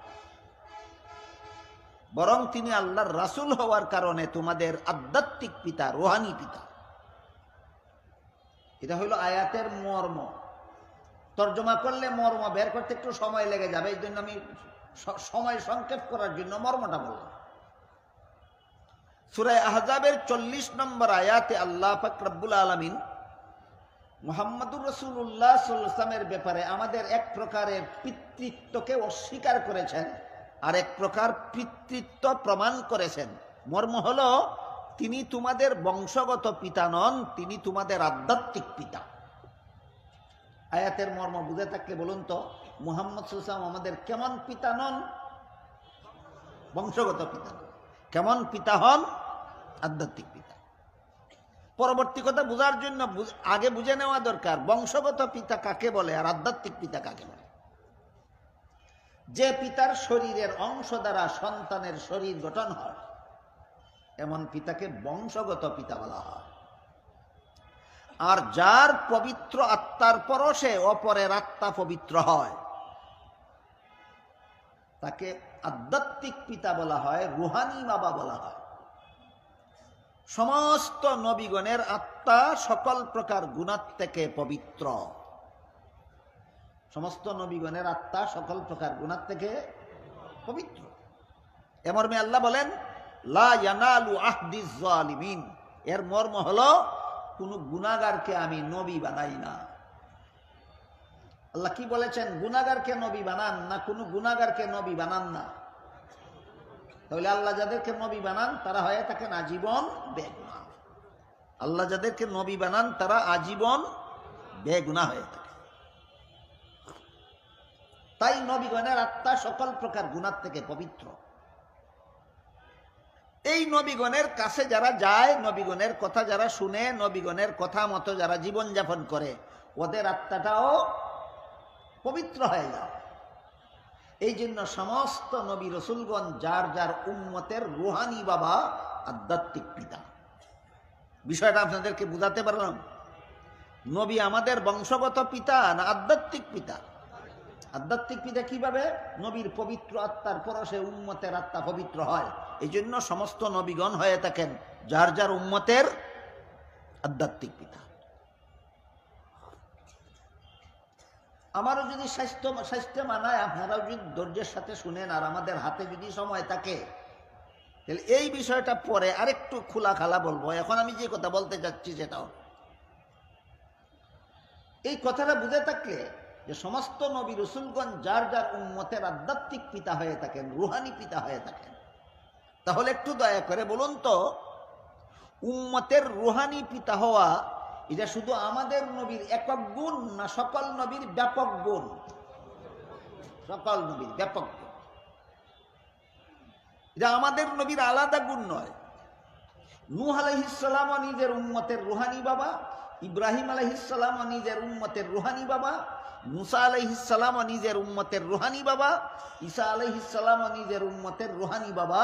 বরং তিনি আল্লাহর রাসূল হওয়ার কারণে তোমাদের আধ্যাত্মিক পিতা, রূহানী পিতা। এটা হলো আয়াতের মর্ম। তর্জমা করলে মর্ম বের করতে একটু সময় লেগে যাবে, এই জন্য আমি সময় সংক্ষেপ করার জন্য মর্মটা বললাম। সূরা আহজাবের 40 নম্বর আয়াতে আল্লাহ পাক রব্বুল আলামিন মুহাম্মদুর রাসূলুল্লাহ সাল্লাল্লাহু আলাইহি ওয়াসাল্লামের ব্যাপারে আমাদের এক প্রকারের পিতৃত্বকে অস্বীকার করেছেন, আর এক প্রকার পিতৃত্ব প্রমাণ করেছেন। মর্ম হলো, তিনি তোমাদের বংশগত পিতা নন, তিনি তোমাদের আধ্যাত্মিক পিতা। আয়াতের মর্ম বুঝে থাকলে বলুন তো, মুহাম্মদ সাল্লাল্লাহু আলাইহি ওয়াসাল্লাম আমাদের কেমন পিতা নন? বংশগত পিতা নন। কেমন পিতা হন? আধ্যাত্মিক পিতা। পরবর্তী কথা বোঝার জন্য আগে বুঝে নেওয়া দরকার, বংশগত পিতা কাকে বলে আর আধ্যাত্মিক পিতা কাকে বলে। যে পিতার শরীরের অংশ দ্বারা সন্তানের শরীর গঠন হয়, এমন পিতাকে বংশগত পিতা বলা হয়। আর যার পবিত্র আত্মার পরশে অপরের আত্মা পবিত্র হয়, তাকে আধ্যাত্মিক পিতা বলা হয়, রুহানি বাবা বলা হয়। সমস্ত নবীগণের আত্মা সকল প্রকার গুনাহ থেকে পবিত্র। সমস্ত নবীগণের আত্মা সকল প্রকার গুনাহ থেকে পবিত্র। এমর্মে আল্লাহ বলেন, লা ইয়ানালু আহদিজ জালিমিন। এর মর্ম হলো, কোন গুনাহগারকে আমি নবী বানাই না। আল্লাহ কি বলেছেন? গুনাহগারকে নবী বানান না, কোন গুনাহগারকে নবী বানান না। তাহলে আল্লাহ যাদেরকে নবী বানান তারা হয়ে থাকেন আজীবন বেগুনাহ। আল্লাহ যাদেরকে নবী বানান তারা আজীবন বেগুনাহ হয়ে থাকে। তাই নবীগণের আত্মা সকল প্রকার গুনাহ থেকে পবিত্র। এই নবীগণের কাছে যারা যায়, নবীগণের কথা যারা শুনে, নবীগণের কথা মতো যারা জীবন যাপন করে, ওদের আত্মাটাও পবিত্র হয়ে যায়। এই জন্য সমস্ত নবী রসুলগণ যার যার উম্মতের রুহানি বাবা, আধ্যাত্মিক পিতা। বিষয়টা আপনাদেরকে বুঝাতে পারলাম? নবী আমাদের বংশগত পিতা না আধ্যাত্মিক পিতা? আধ্যাত্মিক পিতা কিভাবে? নবীর পবিত্র আত্মার পরশে উম্মতের আত্মা পবিত্র হয়। এই জন্য সমস্ত নবীগণ হয়ে থাকেন যার যার উম্মতের আধ্যাত্মিক পিতা। আমারও যদি স্বাস্থ্য মানায়, আপনারাও যদি ধৈর্যের সাথে শুনেন, আর আমাদের হাতে যদি সময় থাকে, তাহলে এই বিষয়টা পরে আরেকটু খোলাখালা বলবো। এখন আমি যে কথা বলতে যাচ্ছি সেটাও এই কথাটা বুঝে থাকলে, যে সমস্ত নবী রসুলগণ যার যার উম্মতের আধ্যাত্মিক পিতা হয়ে থাকেন, রুহানি পিতা হয়ে থাকেন। তাহলে একটু দয়া করে বলুন তো, উম্মতের রুহানি পিতা হওয়া এটা শুধু আমাদের নবীর একক গুণ না সকল নবীর ব্যাপক গুণ? সকল নবীর ব্যাপক গুণ। এটা আমাদের নবীর আলাদা গুণ নয়। নূহ আলাইহিস সালাম নিজের উম্মতের রুহানি বাবা, ইব্রাহিম আলাইহিস সালাম নিজের উম্মতের রুহানি বাবা, মুসা আলাইহিস সালাম নিজের উম্মতের রুহানি বাবা, ঈসা আলাইহিস সালাম নিজের উম্মতের রুহানি বাবা,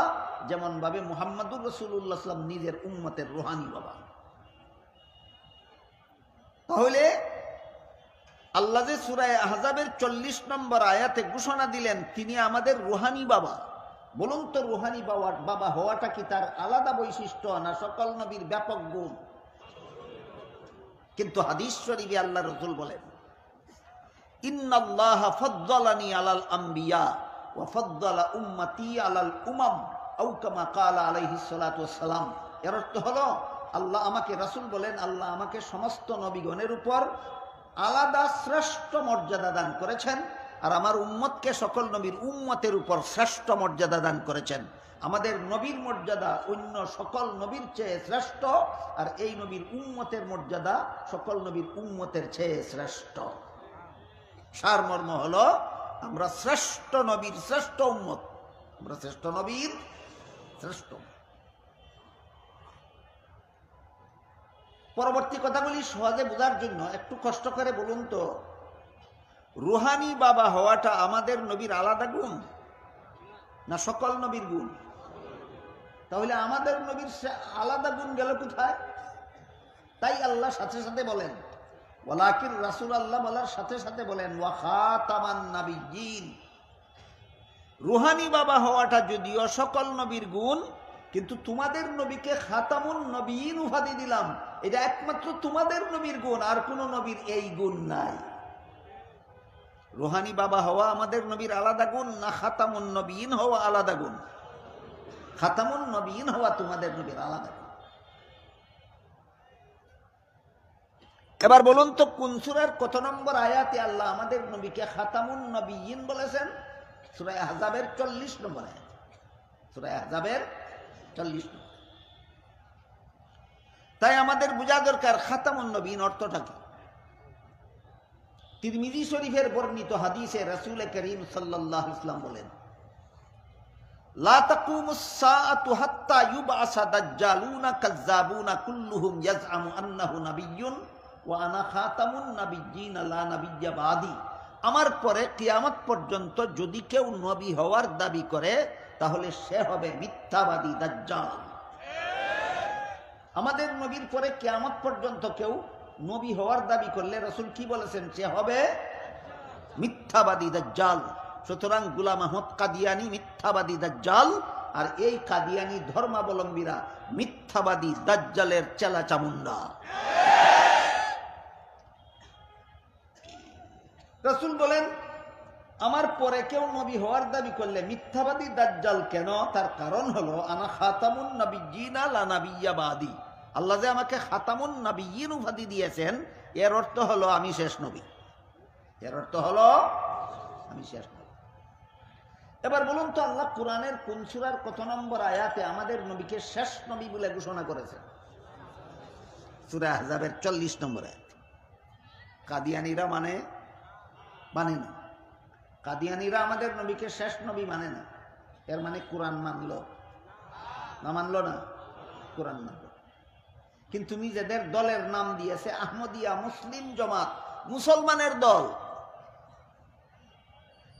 যেমন ভাবে মুহাম্মদুর রাসূলুল্লাহ সাল্লাল্লাহু আলাইহি ওয়াসাল্লাম নিজের উম্মতের রুহানি বাবা। তাহলে আল্লাহ যে সূরা আহজাবের 40 নম্বর আয়াতে ঘোষণা দিলেন তিনি আমাদের রুহানি বাবা, বলুন তো রুহানি বাবা হওয়াটা কি তার আলাদা বৈশিষ্ট্য না সকল নবীর ব্যাপক গুণ? কিন্তু হাদিস শরীফে আল্লাহ রাসূল বলেন, ইন্নাল্লাহা ফাদ্দালানি আলাল আম্বিয়া ওয়া ফাদ্দালা উম্মতি আলাল উমাম আও কামা ক্বালা আলাইহিস সালাতু ওয়াস সালাম। এর অর্থ হলো, আল্লাহ আমাকে, রাসূল বলেন, আল্লাহ আমাকে সমস্ত নবীগণের উপর আলাদা শ্রেষ্ঠ মর্যাদা দান করেছেন, আর আমার উম্মতকে সকল নবীর উম্মতের উপর শ্রেষ্ঠ মর্যাদা দান করেছেন। আমাদের নবীর মর্যাদা অন্য সকল নবীর চেয়ে শ্রেষ্ঠ, আর এই নবীর উম্মতের মর্যাদা সকল নবীর উম্মতের চেয়ে শ্রেষ্ঠ। সারমর্ম হলো, আমরা শ্রেষ্ঠ নবীর শ্রেষ্ঠ উম্মত, আমরা শ্রেষ্ঠ নবীর শ্রেষ্ঠ। পরবর্তী কথাগুলি সহজে বোঝার জন্য একটু কষ্ট করে বলুন তো, রুহানি বাবা হওয়াটা আমাদের নবীর আলাদা গুণ না সকল নবীর গুণ? তাহলে আমাদের নবীর আলাদা গুণ গেল কোথায়? তাই আল্লাহ সাথে সাথে বলেন, ওয়ালাকিন রাসূল, আল্লাহ বলার সাথে সাথে বলেন, ওয়া খাতামান নাবিয়্যিন। রুহানি বাবা হওয়াটা যদিও সকল নবীর গুণ, কিন্তু তোমাদের নবীকে খাতামুন নবীন উপাধি দিলাম, এটা একমাত্র তোমাদের নবীর গুণ, আর কোন নবীর এই গুণ নাই। রুহানি বাবা হওয়া আমাদের নবীর আলাদা গুণ, না খাতামুন নবীন হওয়া আলাদা গুণ? খাতামুন নবীন হওয়া তোমাদের নবীর আলাদা গুণ। এবার বলুন তো কোন সূরার কত নম্বর আয়াতে আল্লাহ আমাদের নবীকে খাতামুন নবীন বলেছেন? সূরা আহজাবের 40 নম্বর আয়াত। সূরা আহজাবের 40 নম্বর। তাই আমাদের বোঝা দরকার খাতামুন নবীন অর্থটা কি। তিরমিজি শরীফের বর্ণিত হাদিসে রাসূল করিম সাল্লাল্লাহু আলাইহি ওয়াসাল্লাম বলেন, লা তাকুমুস সাআতু হাত্তা ইউবআসা দাজ্জালুনা কাযযাবুনা কুল্লুহুম ইয়াজআমু আন্নাহু নাবিয়্যুন ওয়া আনা খাতামুন নাবিয়্যিন লা নাবিয়্যা বাদি। আমার পরে কিয়ামত পর্যন্ত যদি কেউ নবী হওয়ার দাবি করে তাহলে সে হবে মিথ্যাবাদী দাজ্জাল। আমাদের নবীর পরে কিয়ামত পর্যন্ত কেউ নবী হওয়ার দাবি করলে রাসূল কি বলেছেন? সে হবে মিথ্যাবাদী দাজ্জাল। সুতরাং গোলাম আহমদ কাদিয়ানী মিথ্যাবাদী দাজ্জাল, আর এই কাদিয়ানী ধর্মাবলম্বীরা মিথ্যাবাদী দাজ্জালের চেলা চামুন্ডা। রাসূল বলেন আমার পরে কেউ নবী হওয়ার দাবি করলে মিথ্যাবাদী দাজ্জাল কেন? তার কারণ হলো আনা খাতামুন নাবিয়্যিন লা নাবিয়্যা বাদি। আল্লাহ যে আমাকে খাতামুন নাবিয়্যিন উপাধি দিয়েছেন, এর অর্থ হলো আমি শেষ নবী। এর অর্থ হলো আমি শেষ নবী। এবার বলুন তো আল্লাহ কোরআনের কোন সূরার কত নম্বর আয়াতে আমাদের নবীকে শেষ নবী বলে ঘোষণা করেছেন? সূরা আহজাবের 40 নম্বর আয়াত। কাদিয়ানীরা মানে না। কাদিয়ানীরা আমাদের নবীকে শেষ নবী মানে না। এর মানে কোরআন মানলো না? মানলো না? কোরআন মানলো। কিন্তু নিজেদের দলের নাম দিয়েছে আহমদিয়া মুসলিম জামাত, মুসলমানের দল।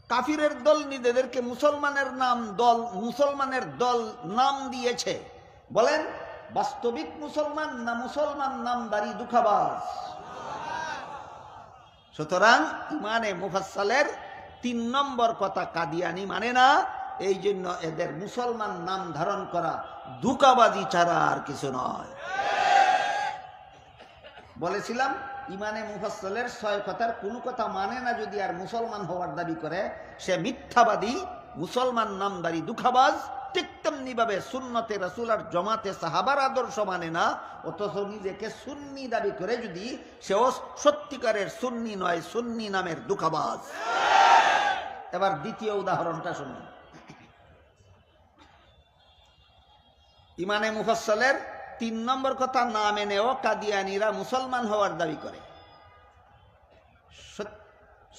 কাফিরের দল নিজেদেরকে মুসলমানের দল নাম দিয়েছে। বলেন বাস্তবিক মুসলমান না মুসলমান নামদারি দুঃখাবাজ? সুতরাং ইমানে মুফাসসালের 3 নম্বর কথা কাদিয়ানী মানে না। এই জন্য এদের মুসলমান নাম ধারণ করা দুঃখাবাজি ছাড়া আর কিছু নয়। বলেছিলাম ইমানে মুফাসসালের 6 কথার কোন কথা মানে না যদি আর মুসলমান হওয়ার দাবি করে, সে মিথ্যাবাদী, মুসলমান নামদারি দুঃখাবাজ। ঠিক তেমনি ভাবে সুন্নতে রাসূল আর জামাতে সাহাবার আদর্শ মানে না, অথচ নিজেকে সুন্নি দাবি করে যদি সেও সত্যিকারের সুন্নি নয়, সুন্নি নামের দুঃখাবাজ। এবার দ্বিতীয় উদাহরণটা শুনুন। ইমানে মুফাসসালের 3 নম্বর কথা না মেনেও কাদিয়ানীরা মুসলমান হওয়ার দাবি করে।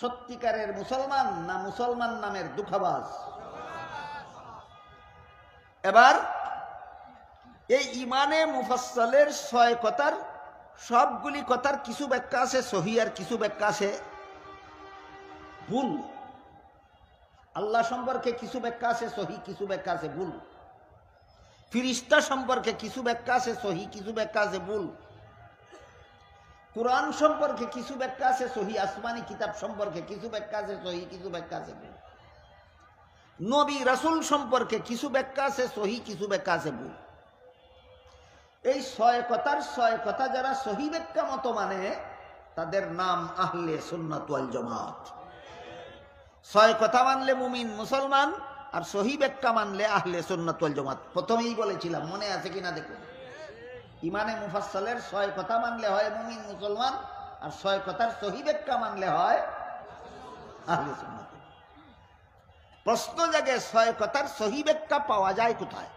সত্যিকারের মুসলমান না মুসলমান নামের দুঃখাবাজ? এবার এই ইমানে মুফাসসালের 6 কথার সবগুলি কথার কিছু ব্যাখ্যা আছে সহি আর কিছু ব্যাখ্যা আছে ভুল। আল্লাহ সম্পর্কে কিছু ব্যাখ্যা আছে সহি, কিছু ব্যাখ্যা আছে ভুল। ফিরিস্তা সম্পর্কে কিছু ব্যাখ্যা আছে সহি, কিছু ব্যাখ্যা আছে ভুল। কুরআন সম্পর্কে কিছু ব্যাখ্যা আছে সহি, আসমানি কিতাব সম্পর্কে কিছু ব্যাখ্যা আছে সহি, কিছু ব্যাখ্যা আছে ভুল। নবী রাসূল সম্পর্কে কিছু ব্যাখ্যা আছে সহি, কিছু ব্যাখ্যা আছে ভুল। এই 6 কথার 6 কথা যারা সহি ব্যাখ্যা মতো মানে তাদের নাম আহলে সুন্নাত ওয়াল জামাত। 6 কথা মানলে মুমিন মুসলমান, আর সহি ব্যাখ্যা মানলে আহলে সুন্নাত ওয়াল জামাত। প্রথমেই বলেছিলাম, মনে আছে কিনা দেখুন। ইমানে মুফাসসালের 6 কথা মানলে হয় মুমিন মুসলমান, আর 6 কথার সহি ব্যাখ্যা মানলে হয় আহলে সুন্নাত। প্রশ্ন জাগে 6 কথার সহি ব্যাখ্যা পাওয়া যায় কোথায়?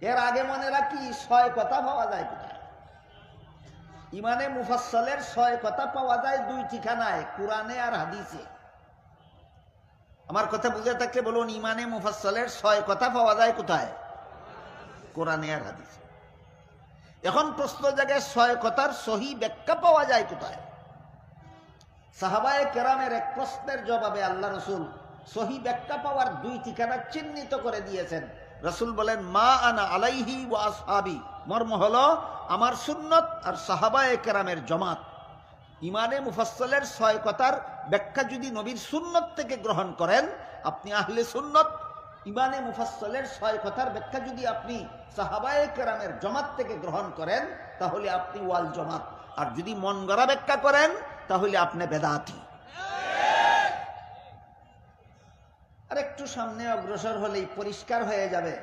এর আগে মনে রাখি 6 কথা পাওয়া যায় কোথায়? ইমানে মুফাসসালের 6 কথা পাওয়া যায় 2 ঠিকানায়, কোরআনে আর হাদিসে। আমার কথা বুঝে থাকলে বলুন, ইমানে মুফাসসালের 6 কথা পাওয়া যায় কোথায়? কোরআনে আর হাদিসে। এখন প্রশ্ন জাগে 6 কথার সহি ব্যাখ্যা পাওয়া যায় কোথায়? সাহাবায়ে কেরামের এক প্রশ্নের জবাবে আল্লাহ রাসূল সহি ব্যাখ্যা পাওয়ার 2 ঠিকানা চিহ্নিত করে দিয়েছেন। রাসূল বলেন মা আনা আলাইহি ওয়া আসহাবি, মর্ম হলো আমার সুন্নত আর সাহাবায়ে কেরামের জামাত। ইমানে মুফাসসালের 6 কথার ব্যাখ্যা যদি নবীর সুন্নত থেকে গ্রহণ করেন আপনি আহলে সুন্নত। ইমানে মুফাসসালের 6 কথার ব্যাখ্যা যদি আপনি সাহাবায়ে কেরামের জামাত থেকে গ্রহণ করেন তাহলে আপনি ওয়াল জামাত। আর যদি মন গড়া ব্যাখ্যা করেন তাহলে আপনি বেদাতি। সামনে অগ্রসর হলেই পরিষ্কার হয়ে যাবে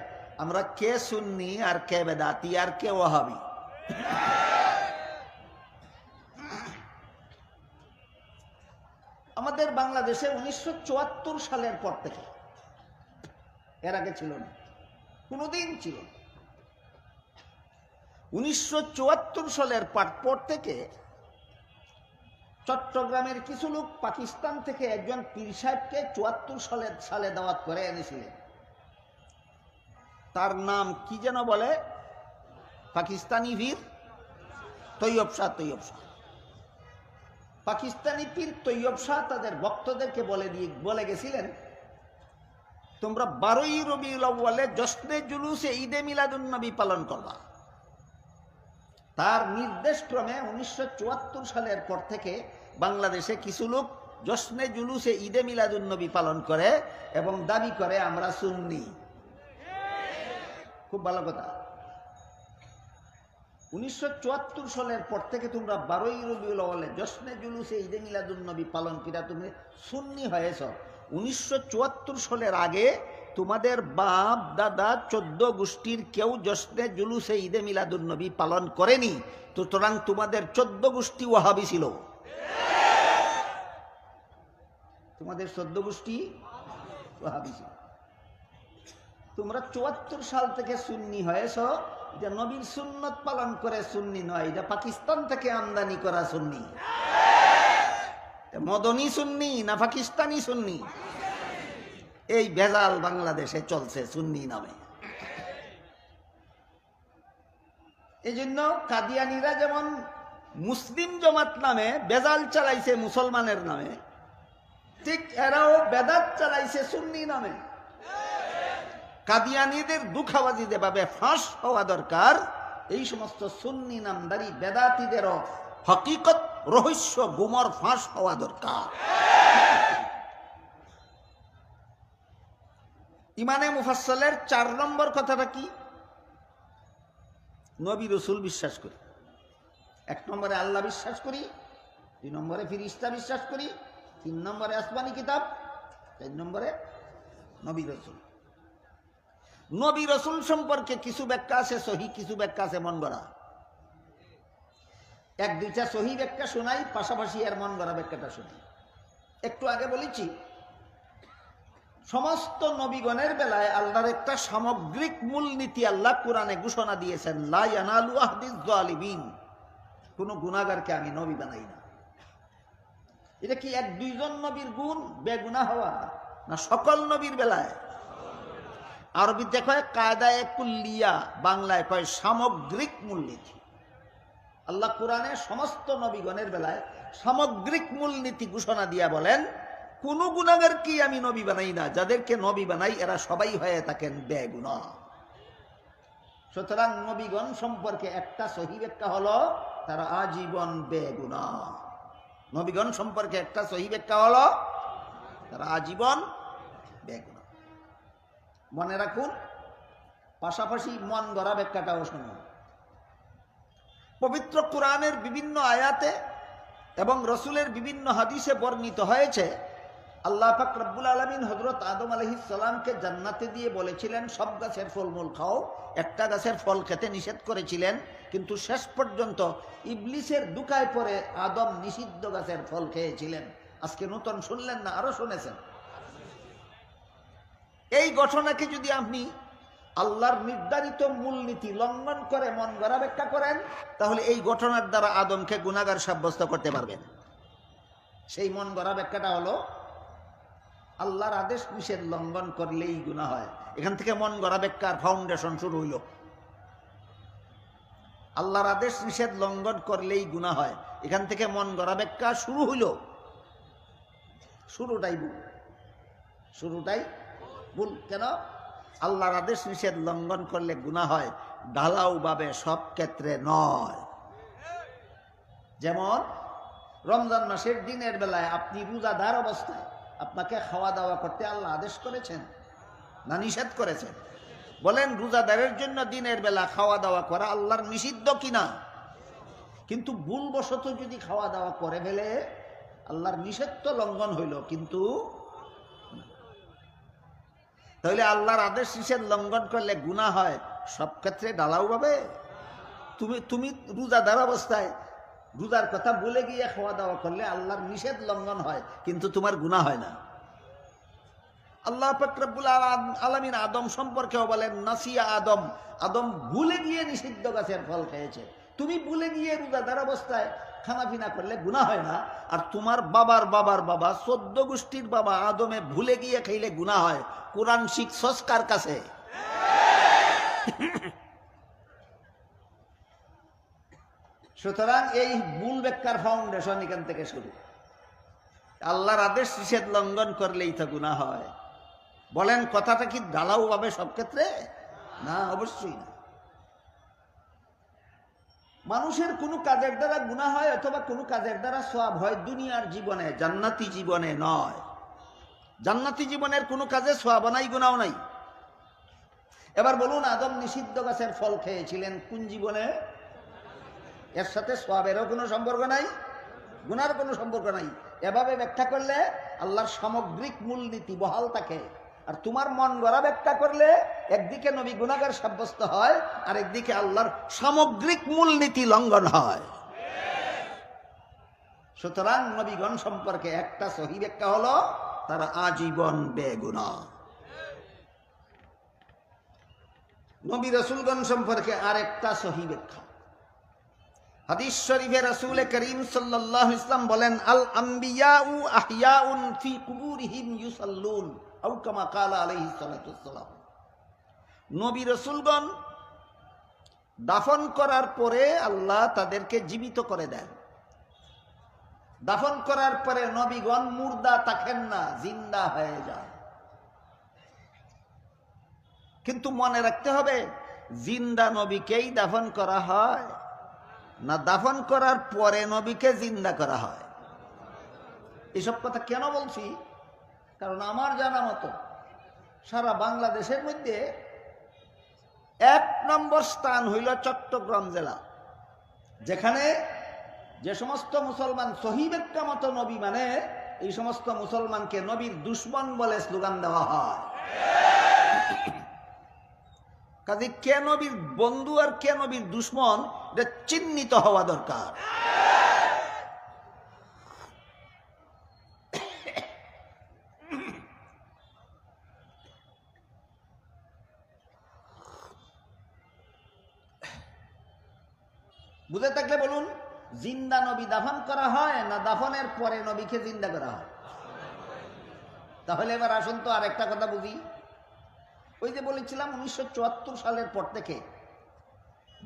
আমরা কে সুন্নি আর কে বেদাতি আর কে ওয়াহাবি। আমাদের বাংলাদেশে 1974 সালের পর থেকে, এর আগে ছিল না, কোনোদিন ছিল না। 1974 সালের পর থেকে চট্টগ্রামের কিছু লোক পাকিস্তান থেকে একজন পীর সাহেবকে 74 সালে দাওয়াত করে এনেছিলেন। তার নাম কি যেন বলে, পাকিস্তানি পীর তৈয়ব শাহ। পাকিস্তানি পীর তৈয়ব শাহ তাদের ভক্তদেরকে বলে গেছিলেন, তোমরা 12ই রবিউল আউয়ালে জশ্নে জুলুসে ঈদে মিলাদুন নবী পালন করবা। তার নির্দেশ ক্রমে 1974 সালের পর থেকে বাংলাদেশে কিছু লোক জশ্নে জুলুসে ঈদে মিলাদুন নবী পালন করে এবং দাবি করে আমরা সুন্নি। খুব ভালো কথা। 1974 সালের পর থেকে তোমরা 12ই রবিউল আউয়ালে জশ্নে জুলুসে ঈদে মিলাদুন নবী পালন কিরা তুমি সুন্নি হয়েছ। 1974 সালের আগে তোমাদের বাপ দাদা 14 গোষ্ঠীর কেউ জশ্নে জুলুসে ঈদে মিলাদুন নবী পালন করেনি, সুতরাং তোমাদের 14 গোষ্ঠী ওয়াহাবি ছিল। তোমাদের 14 গোষ্ঠী ওয়াহাবি ছিল। তোমরা 74 সাল থেকে সুন্নি হয়েছ। এটা নবীর সুন্নত পালন করে সুন্নি নয়, এটা পাকিস্তান থেকে আমদানি করা সুন্নি। মদনী সুন্নি না পাকিস্তানি সুন্নি, এই ভেজাল বাংলাদেশে চলছে সুন্নি নামে। এই জন্য কাদিয়ানীরা যেমন মুসলিম জমাত নামে বেজাল চালাইছে মুসলমানের নামে, ঠিক এরাও বেদাত চালাইছে সুন্নি নামে। কাদিয়ানীদের দুঃখাবাজি যেভাবে ফাঁস হওয়া দরকার, এই সমস্ত সুন্নি নামদারি বেদাতীদেরও হকিকত রহস্য গুমর ফাঁস হওয়া দরকার। ইমানে মুফাসসালের 4 নম্বর কথাটা কি? নবী রসুল বিশ্বাস করি। 1 নম্বরে আল্লাহ বিশ্বাস করি, 2 নম্বরে ফিরিস্তা বিশ্বাস করি, 3 নম্বরে আসমানি কিতাব, 4 নম্বরে নবী রসুল। নবী রসুল সম্পর্কে কিছু ব্যাখ্যা আছে সহি, কিছু ব্যাখ্যা আছে মন গড়া। 1-2টা সহি ব্যাখ্যা শোনাই, পাশাপাশি এর মন গড়া ব্যাখ্যাটা শোনাই। একটু আগে বলেছি সমস্ত নবীগণের বেলায় আল্লাহর একটা সামগ্রিক মূলনীতি আল্লাহ কোরআনে ঘোষণা দিয়েছেন, লা ইয়ানালু আহদিজ জালিমিন, কোন গুনাহগারকে আমি নবী বানাই না। এটা কি 1-2 জন নবীর গুণ বেগুনাহ হওয়া, না সকল নবীর বেলায়? আরবিতে কয় কায়দায়ে কুল্লিয়া, বাংলায় কয় সামগ্রিক মূলনীতি। আল্লাহ কোরআনে সমস্ত নবীগণের বেলায় সামগ্রিক মূলনীতি ঘোষণা দিয়া বলেন, কোন গুনাহগারকে আমি নবী বানাই না, যাদেরকে নবী বানাই এরা সবাই হয়ে থাকেন বেগুনাহ। সুতরাং নবীগণ সম্পর্কে একটা সহি ব্যাখ্যা হলো তারা আজীবন বেগুনাহ। নবীগণ সম্পর্কে একটা সহি ব্যাখ্যা হলো তারা আজীবন বেগুনাহ। মনে রাখুন, পাশাপাশি মন গড়া ব্যাখ্যাটাও শুনুন। পবিত্র কোরআনের বিভিন্ন আয়াতে এবং রসুলের বিভিন্ন হাদিসে বর্ণিত হয়েছে, আল্লাহ পাক রব্বুল আলামিন হযরত আদম আলাইহিস সালামকে জান্নাতে দিয়ে বলেছিলেন সব গাছের ফলমূল খাও, একটা গাছের ফল খেতে নিষেধ করেছিলেন, কিন্তু শেষ পর্যন্ত ইবলিসের দুকায় পড়ে আদম নিষিদ্ধ গাছের ফল খেয়েছিলেন। আজকে নতুন শুনলেন না, আরো শুনেছেন। এই ঘটনাকে যদি আপনি আল্লাহর নির্ধারিত মূলনীতি লঙ্ঘন করে মন গড়া ব্যাখ্যা করেন, তাহলে এই ঘটনার দ্বারা আদমকে গুনাহগার সাব্যস্ত করতে পারবেন। সেই মন গড়া ব্যাখ্যাটা হলো আল্লাহর আদেশ নিষেধ লঙ্ঘন করলেই গুনাহ হয়। এখান থেকে মন গড়া ব্যাখ্যার ফাউন্ডেশন শুরু হইল। আল্লাহর আদেশ নিষেধ লঙ্ঘন করলেই গুনাহ হয়, এখান থেকে মন গড়া ব্যাখ্যা শুরু হইল। শুরুটাই ভুল। কেন? আল্লাহর আদেশ নিষেধ লঙ্ঘন করলে গুনাহ হয়, ঢালাও ভাবে সব ক্ষেত্রে নয়। যেমন রমজান মাসের দিনের বেলায় আপনি রোজাদার অবস্থায় আপনাকে খাওয়া দাওয়া করতে আল্লাহ আদেশ করেছেন না নিষেধ করেছেন? বলেন, রোজাদারের জন্য দিনের বেলা খাওয়া দাওয়া করা আল্লাহর নিষিদ্ধ কিনা? কিন্তু ভুলবশত যদি খাওয়া দাওয়া করে ফেলে আল্লাহর নিষেধ তো লঙ্ঘন হইল, কিন্তু তাহলে আল্লাহর আদেশ নিষেধ লঙ্ঘন করলে গুনাহ হয়, সব ক্ষেত্রে ঢালাও ভাবে? তুমি রোজাদার অবস্থায় রোজার কথা বলে গিয়ে খাওয়া দাওয়া করলে আল্লাহর নিষেধ লঙ্ঘন হয়, কিন্তু তোমার গুনাহ হয় না। আল্লাহ পাক রব্বুল আলামিন আদম সম্পর্কেও বলেন, নাসিয়া আদম, আদম ভুলে গিয়ে নিষিদ্ধ গাছের ফল খেয়েছে। তুমি ভুলে গিয়ে রোজাদার অবস্থায় খানাপিনা করলে গুনাহ হয় না, আর তোমার বাবার বাবার বাবা 14 গোষ্ঠীর বাবা আদমে ভুলে গিয়ে খাইলে গুনাহ হয়। কোরআন শিখছস কার কাছে? সুতরাং এই ভুল ব্যাখ্যার ফাউন্ডেশন এখান থেকে শুরু। আল্লাহর আদেশ নিষেধ লঙ্ঘন করলেই তো গুনাহ হয়। বলেন কথাটা কি ঢালাও ভাবে সব ক্ষেত্রে? না, অবশ্যই না। মানুষের কোনো কাজের দ্বারা গুনাহ হয় অথবা কোনো কাজের দ্বারা সওয়াব হয় দুনিয়ার জীবনে, জান্নাতি জীবনে নয়। জান্নাতি জীবনের কোনো কাজে সওয়াব নাই, গুনাহ নাই। এবার বলুন, আদম নিষিদ্ধ গাছের ফল খেয়েছিলেন কোন জীবনে? এর সাথে সওয়াবেরও কোনো সম্পর্ক নাই, গুনার কোনো সম্পর্ক নাই। এভাবে ব্যাখ্যা করলে আল্লাহর সামগ্রিক মূলনীতি বহাল থাকে, আর তোমার মন গড়া ব্যাখ্যা করলে একদিকে নবী গুনাহগার সাব্যস্ত হয়, আর একদিকে আল্লাহর সামগ্রিক মূলনীতি লঙ্ঘন হয়। সুতরাং নবীগণ সম্পর্কে একটা সহি ব্যাখ্যা হলো তারা আজীবন বেগুনাহ। নবী রাসূলগণ সম্পর্কে আরেকটা সহি ব্যাখ্যা। হাদিস শরীফে রাসূল করিম সাল্লাল্লাহু আলাইহি ওয়াসাল্লাম বলেন, আল আম্বিয়াউ আহইয়াউন ফি কুবুরিহিম ইউসাল্লুন, আও কামা ক্বালা আলাইহিস সালাতু ওয়াসসালাম। নবী রাসূলগণ দাফন করার পরে আল্লাহ তাদেরকে জীবিত করে দেন। দাফন করার পরে নবীগণ মুর্দা থাকেন না, জিন্দা হয়ে যায়। কিন্তু মনে রাখতে হবে, জিন্দা নবীকেই দাফন করা হয় না দাফন করার পরে নবীকে জিন্দা করা হয়? এসব কথা কেন বলছি? কারণ আমার জানা মতো সারা বাংলাদেশের মধ্যে 1 নম্বর স্থান হইল চট্টগ্রাম জেলা, যেখানে যে সমস্ত মুসলমান সহি ব্যাখ্যা মতো নবী মানে, এই সমস্ত মুসলমানকে নবীর দুশমন বলে স্লোগান দেওয়া হয়। কাজে কে নবীর বন্ধু আর কে নবীর দুশমন এটা চিহ্নিত হওয়া দরকার। বুঝে থাকলে বলুন, জিন্দা নবী দাফন করা হয় না দাফনের পরে নবীকে জিন্দা করা হয়? তাহলে এবার আসুন তো আরেকটা কথা বুঝি। ওই যে বলেছিলাম 1974 সালের পর থেকে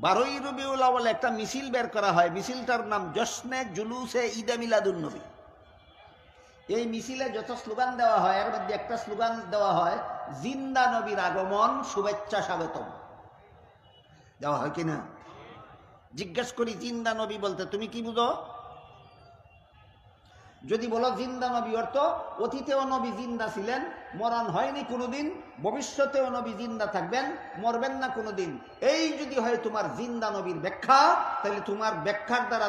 12ই রবিউল আউয়াল একটা মিছিল বের করা হয়। মিছিলটার নাম জশ্নে জুলুসে ঈদে মিলাদুন নবী। এই মিছিলে যত স্লোগান দেওয়া হয়, এর মধ্যে একটা স্লোগান দেওয়া হয়, জিন্দা নবীর আগমন, শুভেচ্ছা স্বাগতম। দেওয়া হয় কিনা? জিজ্ঞেস করি, জিন্দা নবী বলতে তুমি কি বুঝো? যদি বলো জিন্দা নবী অর্থ অতীতেও নবী জিন্দা ছিলেন, মরণ হয়নি কোনোদিন, ভবিষ্যতেও নবী জিন্দা থাকবেন, মরবেন না কোনোদিন, এই যদি হয় তোমার জিন্দা নবীর ব্যাখ্যা, তাহলে তোমার ব্যাখ্যার দ্বারা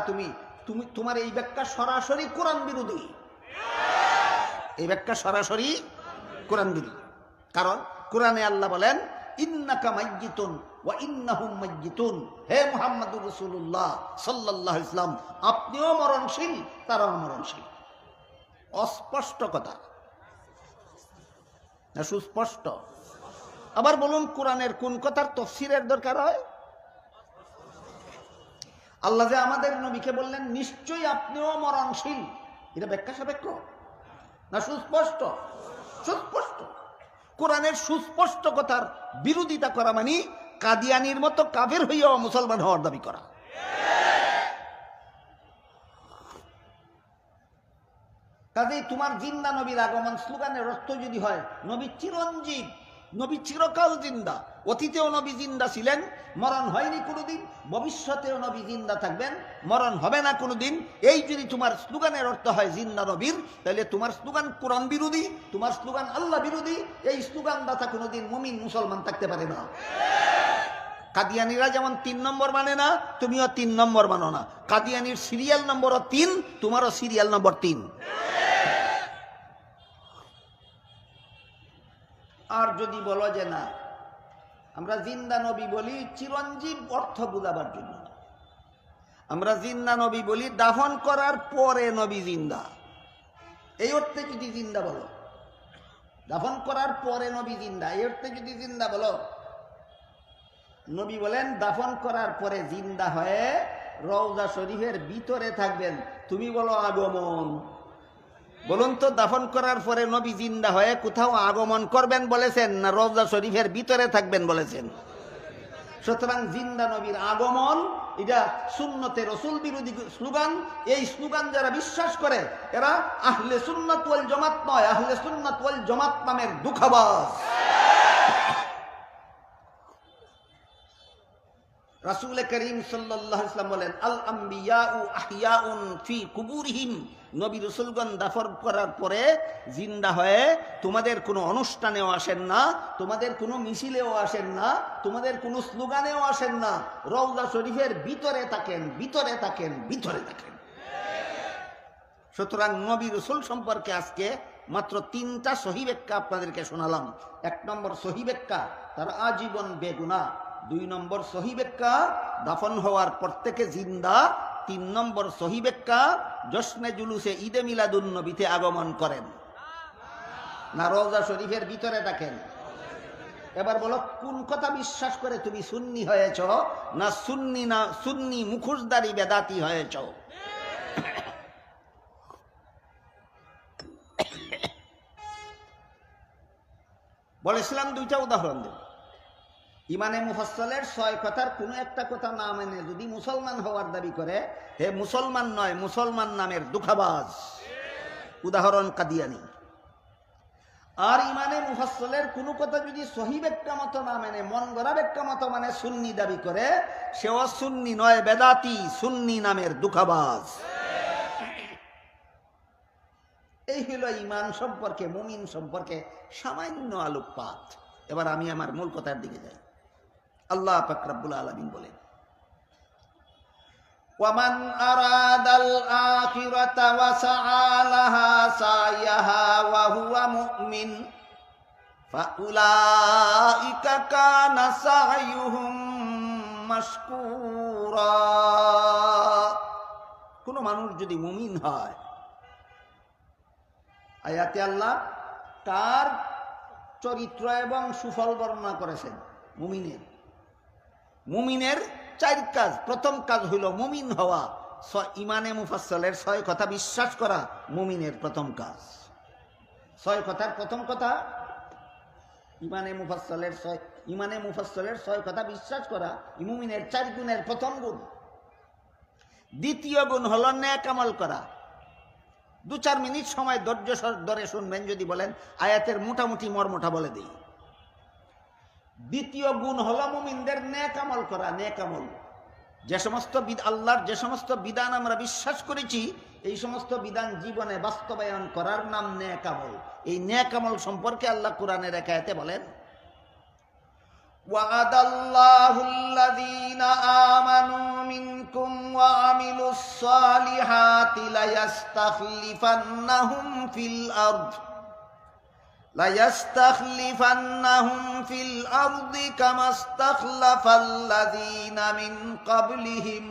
তোমার এই ব্যাখ্যা সরাসরি কোরআন বিরোধী। এই ব্যাখ্যা সরাসরি কোরআন বিরোধী। কারণ কোরআনে আল্লাহ বলেন, ইন্নাকা মাইয়িতুন ওয়া ইন্নাহুম মাইয়িতুন, হে মুহাম্মদুর রাসূলুল্লাহ সাল্লাল্লাহু আলাইহি ওয়াসাল্লাম, আপনিও মরণশীল, তারাও মরণশীল। অস্পষ্ট কথা না সুস্পষ্ট? আবার বলুন, কোরআনের কোন কথার তাফসীরের দরকার হয়? আল্লাহ যে আমাদের নবীকে বললেন নিশ্চয়ই আপনিও মরণশীল, এটা ব্যাখ্যা সাপেক্ষ না সুস্পষ্ট? সুস্পষ্ট। কোরআনের সুস্পষ্ট কথার বিরোধিতা করা মানে কাদিয়ানির মতো কাফের হইয়াও মুসলমান হওয়ার দাবি করা। কাজেই তোমার জিন্দা নবীর আগমন স্লোগানের অর্থ যদি হয় নবী চিরঞ্জীব, নবী চিরকাল জিন্দা, অতীতেও নবী জিন্দা ছিলেন, মরণ হয়নি কোনোদিন, ভবিষ্যতেও নবী জিন্দা থাকবেন, মরণ হবে না কোনোদিন, এই যদি তোমার স্লোগানের অর্থ হয় জিন্দা নবীর, তাহলে তোমার স্লোগান কোরআন বিরোধী, তোমার স্লোগান আল্লাহ বিরোধী। এই স্লোগান দাতা কোনোদিন মুমিন মুসলমান থাকতে পারে না। কাদিয়ানিরা যেমন 3 নম্বর মানে না, তুমিও 3 নম্বর মানো না। কাদিয়ানির সিরিয়াল নম্বরও 3, তোমারও সিরিয়াল নম্বর 3। আর যদি বলো যে না, আমরা জিন্দা নবী বলি চিরঞ্জীব অর্থ বুঝাবার জন্য, আমরা জিন্দা নবী বলি দাফন করার পরে নবী জিন্দা, এই অর্থে যদি জিন্দা বলো, দাফন করার পরে নবী জিন্দা, এই অর্থে যদি জিন্দা বলো, নবী বলেন দাফন করার পরে জিন্দা হয়ে রওজা শরীফের ভিতরে থাকবেন। তুমি বলো আগমন। বলুন তো, দাফন করার পরে নবী জিন্দা হয়ে কোথাও আগমন করবেন বলেছেন, না রওজা শরীফের ভিতরে থাকবেন বলেছেন? সুতরাং জিন্দা নবীর আগমন এটা সুন্নতে রসুল বিরোধী স্লোগান। এই স্লোগান যারা বিশ্বাস করে এরা আহলে সুন্নাত ওয়াল জামাত নয়, আহলে সুন্নাত ওয়াল জামাত নামের দুঃখবাজ। রাসূল করিম সাল্লাল্লাহু আলাইহি ওয়াসাল্লাম বলেন, আল আম্বিয়াউ আহইয়াউন ফি কুবুরিহিম, নবী রাসূলগণ দাফন করার পরে জিন্দা হয়ে তোমাদের কোনো অনুষ্ঠানেও আসেন না, তোমাদের কোনো মিছিলেও আসেন না, তোমাদের কোনো স্লোগানেও আসেন না, রওজা শরীফের ভিতরে থাকেন, ভিতরে থাকেন, ভিতরে থাকেন। সুতরাং নবী রাসূল সম্পর্কে আজকে মাত্র 3টা সহিহ ব্যাখ্যা আপনাদেরকে শোনালাম। 1 নম্বর সহিহ ব্যাখ্যা, তারা আজীবন বেগুনাহ। 2 নম্বর সহিহ ব্যাখ্যা, দাফন হওয়ার পর থেকে জিন্দা। 3 নম্বর সহিহ ব্যাখ্যা, জশ্নে জুলুসে ঈদে মিলাদুন নবীতে আগমন করেন, না রওজা শরীফের ভিতরে থাকেন। এবার বলো, কোন কথা বিশ্বাস করে তুমি সুন্নি হয়েছ, না সুন্নি মুখোশধারী বেদাতি হয়েছ? বলেছিলাম 2টা উদাহরণ দেব। ইমানে মুফাসসালের 6 কথার কোনো একটা কথা না মেনে যদি মুসলমান হওয়ার দাবি করে, হে মুসলমান নয়, মুসলমান নামের দুঃখবাজ। উদাহরণ কাদিয়ানি। আর ইমানে মুফাসসালের কোনো কথা যদি সহিহ ব্যাখ্যা মতো না মেনে মন গড়া ব্যাখ্যা মতো মানে সুন্নি দাবি করে, সেও সুন্নি নয়, বেদাতি, সুন্নি নামের দুঃখবাজ। এই হলো ইমান সম্পর্কে, মুমিন সম্পর্কে সামান্য আলোকপাত। এবার আমি আমার মূল কথার দিকে যাই। আল্লাহ পাক রব্বুল আলামিন বলেন, ওয়ামান আরাদাল আখিরাতা ওয়া সাআ লাহা সায়াহা ওয়া হুয়া মুমিন ফাউলাইকা কানা সায়ুহুম মাশকুরা। কোন মানুষ যদি মুমিন হয়, আয়াতে আল্লাহ তার চরিত্র এবং সুফল বর্ণনা করেছেন। মুমিনের 4 কাজ। প্রথম কাজ হইল মুমিন হওয়া। ইমানে মুফাসসালের 6 কথা বিশ্বাস করা মুমিনের প্রথম কাজ। 6 কথার প্রথম কথা ইমানে মুফাসসালের 6 কথা বিশ্বাস করা মুমিনের 4 গুণের প্রথম গুণ। দ্বিতীয় গুণ হলো নেক আমল করা। 2-4 মিনিট সময় ধৈর্য ধরে শুনবেন, যদি বলেন আয়াতের মোটামুটি মর্মটা বলে দিই। দ্বিতীয় গুণ হলো মুমিনদের নেক আমল করা। নেক আমল, যে সমস্ত আল্লাহর যে সমস্ত বিধান আমরা বিশ্বাস করেছি, এই সমস্ত বিধান জীবনে বাস্তবায়ন করার নাম নেক আমল। এই নেক আমল সম্পর্কে আল্লাহ কোরআনের এক আয়াতে বলেন, ওয়া'আদাল্লাহুল্লাযীনা আমানু মিনকুম ওয়া আমিলুস সালিহাতি লায়াস্তাখলিফান্নাহুম ফিল আরদি কামা ইসতাখলাফাল্লাযীনা মিন ক্বাবলিহিম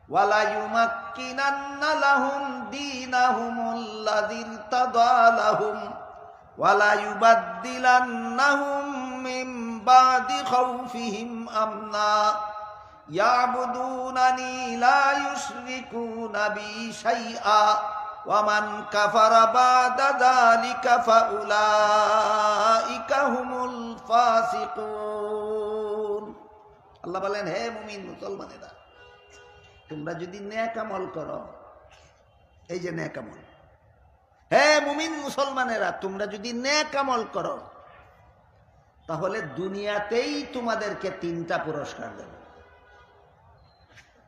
ওয়া লায়ুমাক্কিনান্না লাহুম দীনাহুমুল্লাযী ইরতাদা লাহুম ওয়া লায়ুবাদদিলান্নাহুম মিন বাদি খাউফিহিম আমনা ইয়াবুদুনানি লা ইউশরিকুনা বি শাইআ ওয়ামান কাফারা বাদা যালিকা ফাউলাইকা হুমুল ফাসিকুন। আল্লাহ বলেন, হে মুমিন মুসলমানেরা, তোমরা যদি নেক আমল করো, এই যে নেক আমল, হে মুমিন মুসলমানেরা, তোমরা যদি নেক আমল করো, তাহলে দুনিয়াতেই তোমাদেরকে 3টা পুরস্কার দেব।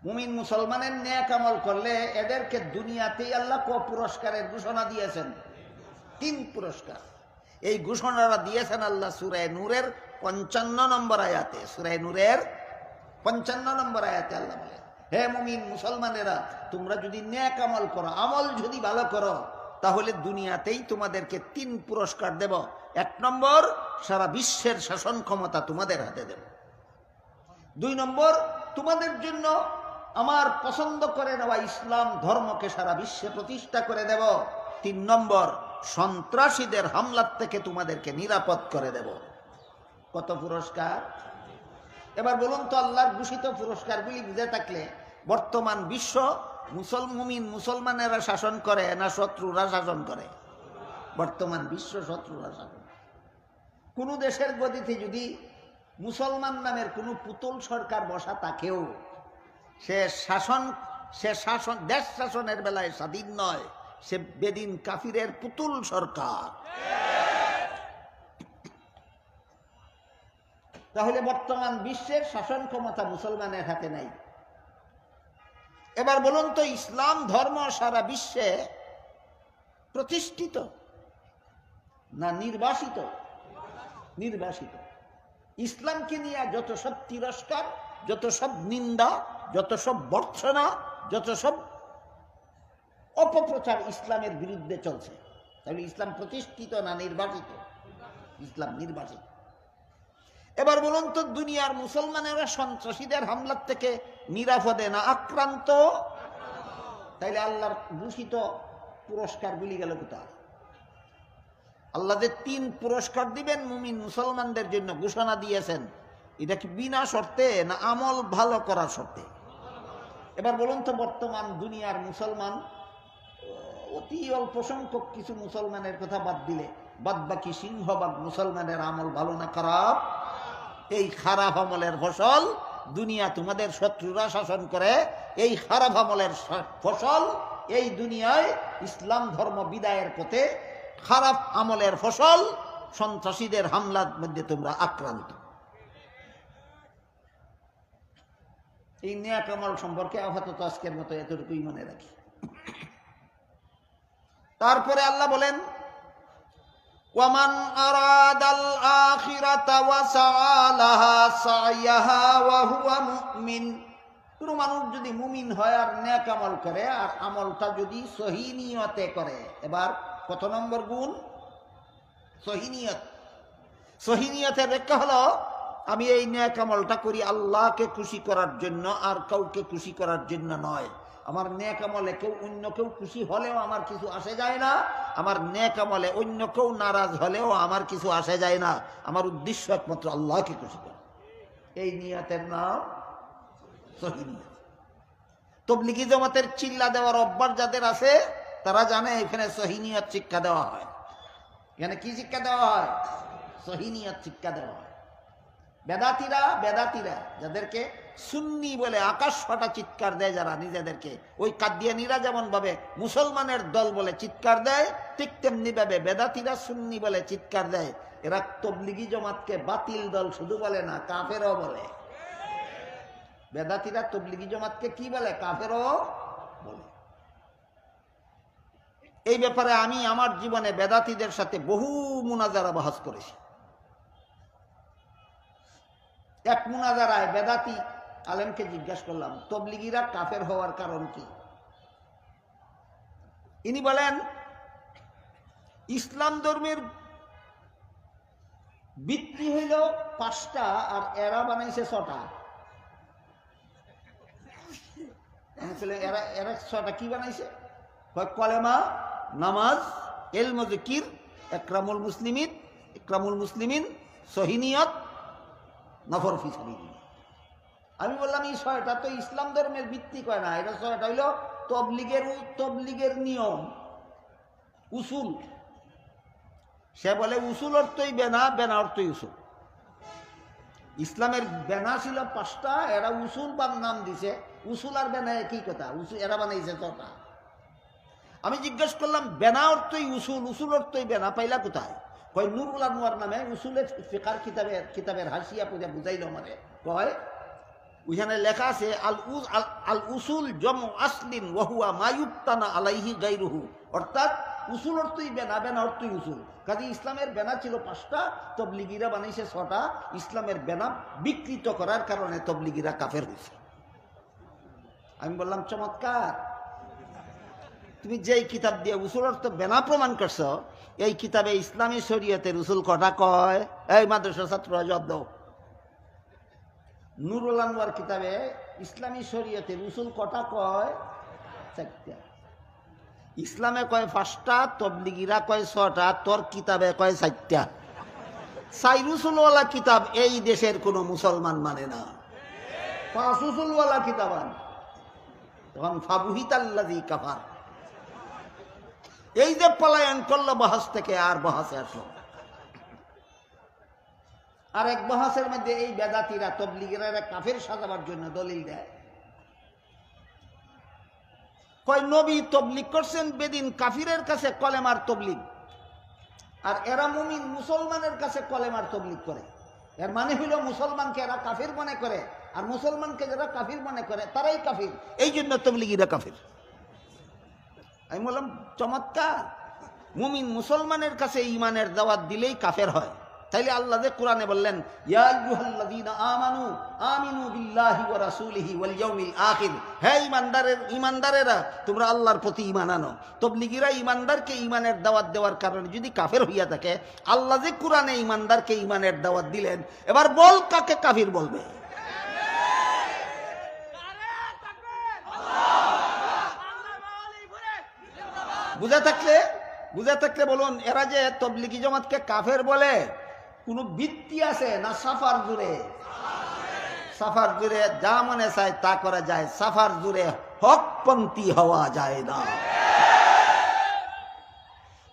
মুমিন মুসলমানের নেক আমল করলে এদেরকে দুনিয়াতেই আল্লাহ পুরস্কারের ঘোষণা দিয়েছেন। 3 পুরস্কার। এই ঘোষণাটা দিয়েছেন আল্লাহ সূরা নূরের 55 নম্বর আয়াতে। সূরা নূরের 55 নম্বর আয়াতে আল্লাহ বলেন, হে মুমিন মুসলমানেরা, তোমরা যদি নেক আমল করো, আমল যদি ভালো করো, তাহলে দুনিয়াতেই তোমাদেরকে 3 পুরস্কার দেব। 1 নম্বর, সারা বিশ্বের শাসন ক্ষমতা তোমাদের হাতে দেব। 2 নম্বর, তোমাদের জন্য আমার পছন্দ করে নেওয়া ইসলাম ধর্মকে সারা বিশ্বে প্রতিষ্ঠা করে দেব। 3 নম্বর, সন্ত্রাসীদের হামলার থেকে তোমাদেরকে নিরাপদ করে দেব। কত পুরস্কার! এবার বলুন তো, আল্লাহর ঘোষিত পুরস্কারগুলি বুঝে থাকলে বর্তমান বিশ্ব মুসলমানেরা শাসন করে না শত্রুরা শাসন করে? বর্তমান বিশ্ব শত্রুরা শাসন। কোন দেশের গদিতে যদি মুসলমান নামের কোন পুতুল সরকার বসা থাকেও সে দেশ শাসনের বেলায় স্বাধীন নয়, সে বেদিন কাফিরের পুতুল সরকার। তাহলে বর্তমান বিশ্বের শাসন ক্ষমতা মুসলমানের হাতে নাই। এবার বলুন তো, ইসলাম ধর্ম সারা বিশ্বে প্রতিষ্ঠিত না নির্বাসিত? নির্বাসিত। ইসলামকে নিয়ে যত সব তিরস্কার, যত সব নিন্দা, যত সব বর্ষনা, যত সব অপপ্রচার ইসলামের বিরুদ্ধে চলছে। তাহলে ইসলাম প্রতিষ্ঠিত না নির্বাসিত? ইসলাম নির্বাসিত। এবার বলুন তো, দুনিয়ার মুসলমানেরা সন্ত্রাসীদের হামলার থেকে নিরাপদে না আক্রান্ত? তাইলে আল্লাহর ঘোষিত পুরস্কারগুলি গেল কোথায়? আল্লাহ যে 3 পুরস্কার দিবেন মুমিন মুসলমানদের জন্য ঘোষণা দিয়েছেন, এটা কি বিনা শর্তে না আমল ভালো করার শর্তে? এবার বলুন তো, বর্তমান দুনিয়ার মুসলমান, অতি অল্প সংখ্যক কিছু মুসলমানের কথা বাদ দিলে বাদ বাকি সিংহভাগ মুসলমানের আমল ভালো না খারাপ? এই খারাপ আমলের ফসল দুনিয়া তোমাদের শত্রুরা শাসন করে। এই খারাপ আমলের ফসল এই দুনিয়ায় ইসলাম ধর্ম বিদায়ের পথে খারাপ আমলের ফসল সন্ত্রাসীদের হামলার মধ্যে তোমরা আক্রান্ত। এই নেক আমল সম্পর্কে আপাতত আজকের মতো এতটুকুই মনে রাখি। তারপরে আল্লাহ বলেন, ওয়ামান আরাদাল আখিরাতা ওয়া সাআলাহা সাইয়াহা ওয়া হুয়া মুমিন। কোন মানুষ যদি মুমিন হয় আর নেক আমল করে, আর আমলটা যদি সহি নিয়তে করে। এবার কত নম্বর গুণ? সহি নিয়ত। সহি নিয়তের ব্যাখ্যা হলো, আমি এই নেক আমলটা করি আল্লাহকে খুশি করার জন্য, আর কাউকে খুশি করার জন্য নয়। আমার নেক আমলে অন্য কেউ খুশি হলেও আমার কিছু আসে যায় না। আমার নেক আমলে অন্য কেউ নারাজ হলেও আমার কিছু আসে যায় না। আমার উদ্দেশ্য একমাত্র আল্লাহকে খুশি করা। এই নিয়তের নাম সহি নিয়ত। তাবলীগী জামাতের চিল্লা দেওয়ার অভ্যাস যাদের আছে তারা জানে এখানে সহি নিয়ত শিক্ষা দেওয়া হয়। এখানে কি শিক্ষা দেওয়া হয়? সহি নিয়ত শিক্ষা দেওয়া হয়। বেদাতিরা যাদেরকে সুন্নি বলে আকাশ ফাটা চিৎকার দেয়, যারা নিজেদেরকে, ওই কাদিয়ানীরা যেমন ভাবে মুসলমানের দল বলে চিৎকার দেয়, ঠিক তেমনি ভাবে বেদাতিরা সুন্নি বলে চিৎকার দেয়। এরা তাবলীগী জামাতকে বাতিল দল শুধু বলে না, কাফেরও বলে। বেদাতিরা তাবলীগী জামাতকে কি বলে? কাফেরও বলে। এই ব্যাপারে আমি আমার জীবনে বেদাতিদের সাথে বহু মুনাজারা বাহাস করেছি। এক মুনাজারায় বেদাতি আলেমকে জিজ্ঞাসা করলাম, তাবলীগীরা কাফের হওয়ার কারণ কি? ইনি বলেন, ইসলাম ধর্মের ভিত্তি হইল 5টা আর এরা বানাইছে 6টা। এরা 6টা কি বানাইছে? কলেমা, নামাজ, ইলম ও যিকির, ইকরামুল মুসলিমিন, সহি নিয়ত, নফর ফি সাবিলিল্লাহ। আমি বললাম, এই 6টা তো ইসলাম ধর্মের ভিত্তি কয় না। এটা 6টা হইল তবলিগের নিয়ম, উসুল। সে বলে উসুল অর্থই বেনা, বেনা অর্থই উসুল। ইসলামের বেনা ছিল 5টা, এরা উসুল বান নাম দিছে। উসুল আর বেনা একই কথা, এরা বানাইছে 6টা। আমি জিজ্ঞেস করলাম, বেনা অর্থই উসুল, উসুল অর্থই বেনা পাইলা কোথায়? কয় নুরুল আনোয়ার নামে উসুলের ফিকার কিতাবের হাসিয়া পূজা বুঝাইল। মানে কয় ওইখানে লেখা আছে, আল উসুল জমু আসলিন ওয়া হুয়া মা ইউবতানা আলাইহি গায়রুহু। অর্থাৎ উসুল অর্থই বেনা, বেনা অর্থই উসুল। কাজে ইসলামের বেনা ছিল 5টা, তাবলীগীরা বানাইছে 6টা। ইসলামের বেনা বিকৃত করার কারণে তাবলীগীরা কাফের হয়েছে। আমি বললাম, চমৎকার। তুমি যেই কিতাব দিয়ে উসুল অর্থ বেনা প্রমাণ করছো, এই কিতাবে ইসলামী শরীয়তের উসুল কটা কয়? এই মাদ্রাসা ছাত্ররা জবাব দাও। নুরুল আনওয়ার কিতাবে ইসলামী শরীয়তের উসুল কটা কয়? 4টা। ইসলামে কয় 5টা, তবলিগিরা কয় 6টা, তোর কিতাবে কয় 4টা। 4 উসুলওয়ালা কিতাব এই দেশের কোন মুসলমান মানে না। 5 উসুলওয়ালা কিতাব আন, তখন ফাবুহিতাল্লাযী কাফার। এই যে পলায়ন করলো বহাস থেকে, আর বহাসে আসলো। আর এক বহাসের মধ্যে এই বেদাতিরা তবলিগিরা কাফের সাজাবার জন্য দলিল দেয়, কয় নবী তবলিগ করছেন বেদিন কাফিরের কাছে কলেমার তবলিগ, আর এরা মুমিন মুসলমানের কাছে কলেমার তবলিগ করে। এর মানে হইল মুসলমানকে এরা কাফির মনে করে, আর মুসলমানকে যারা কাফির মনে করে তারাই কাফির, এই জন্য তবলিগিরা কাফির। আমি বললাম চমৎকার, মুমিন মুসলমানের কাছে ইমানের দাওয়াত দিলেই কাফের হয়। তাইলে আল্লাহ যে কোরআনে বললেন, ইয়া আইয়ুহাল্লাযীনা আমানু আমিনু বিল্লাহি ওয়া রাসূলিহি ওয়াল ইয়াউমিল আখির, হে ঈমানদারেরা তোমরা আল্লাহর প্রতি ঈমান আনো। তবলিগীরা ঈমানদারকে ঈমানের দাওয়াত দেওয়ার কারণে যদি কাফের হইয়া থাকে, আল্লাহ যে কোরআনে ঈমানদারকে ঈমানের দাওয়াত দিলেন, এবার বল কাকে কাফির বলবে? বুঝা থাকলে বলুন, এরা যে তবলিগি জামাতকে কাফের বলে কোন ভিত্তি আছে না? সাফার জুড়ে যা মনে চায় তা করা যায়, সাফার জুড়ে হকপন্থী হওয়া যায় না।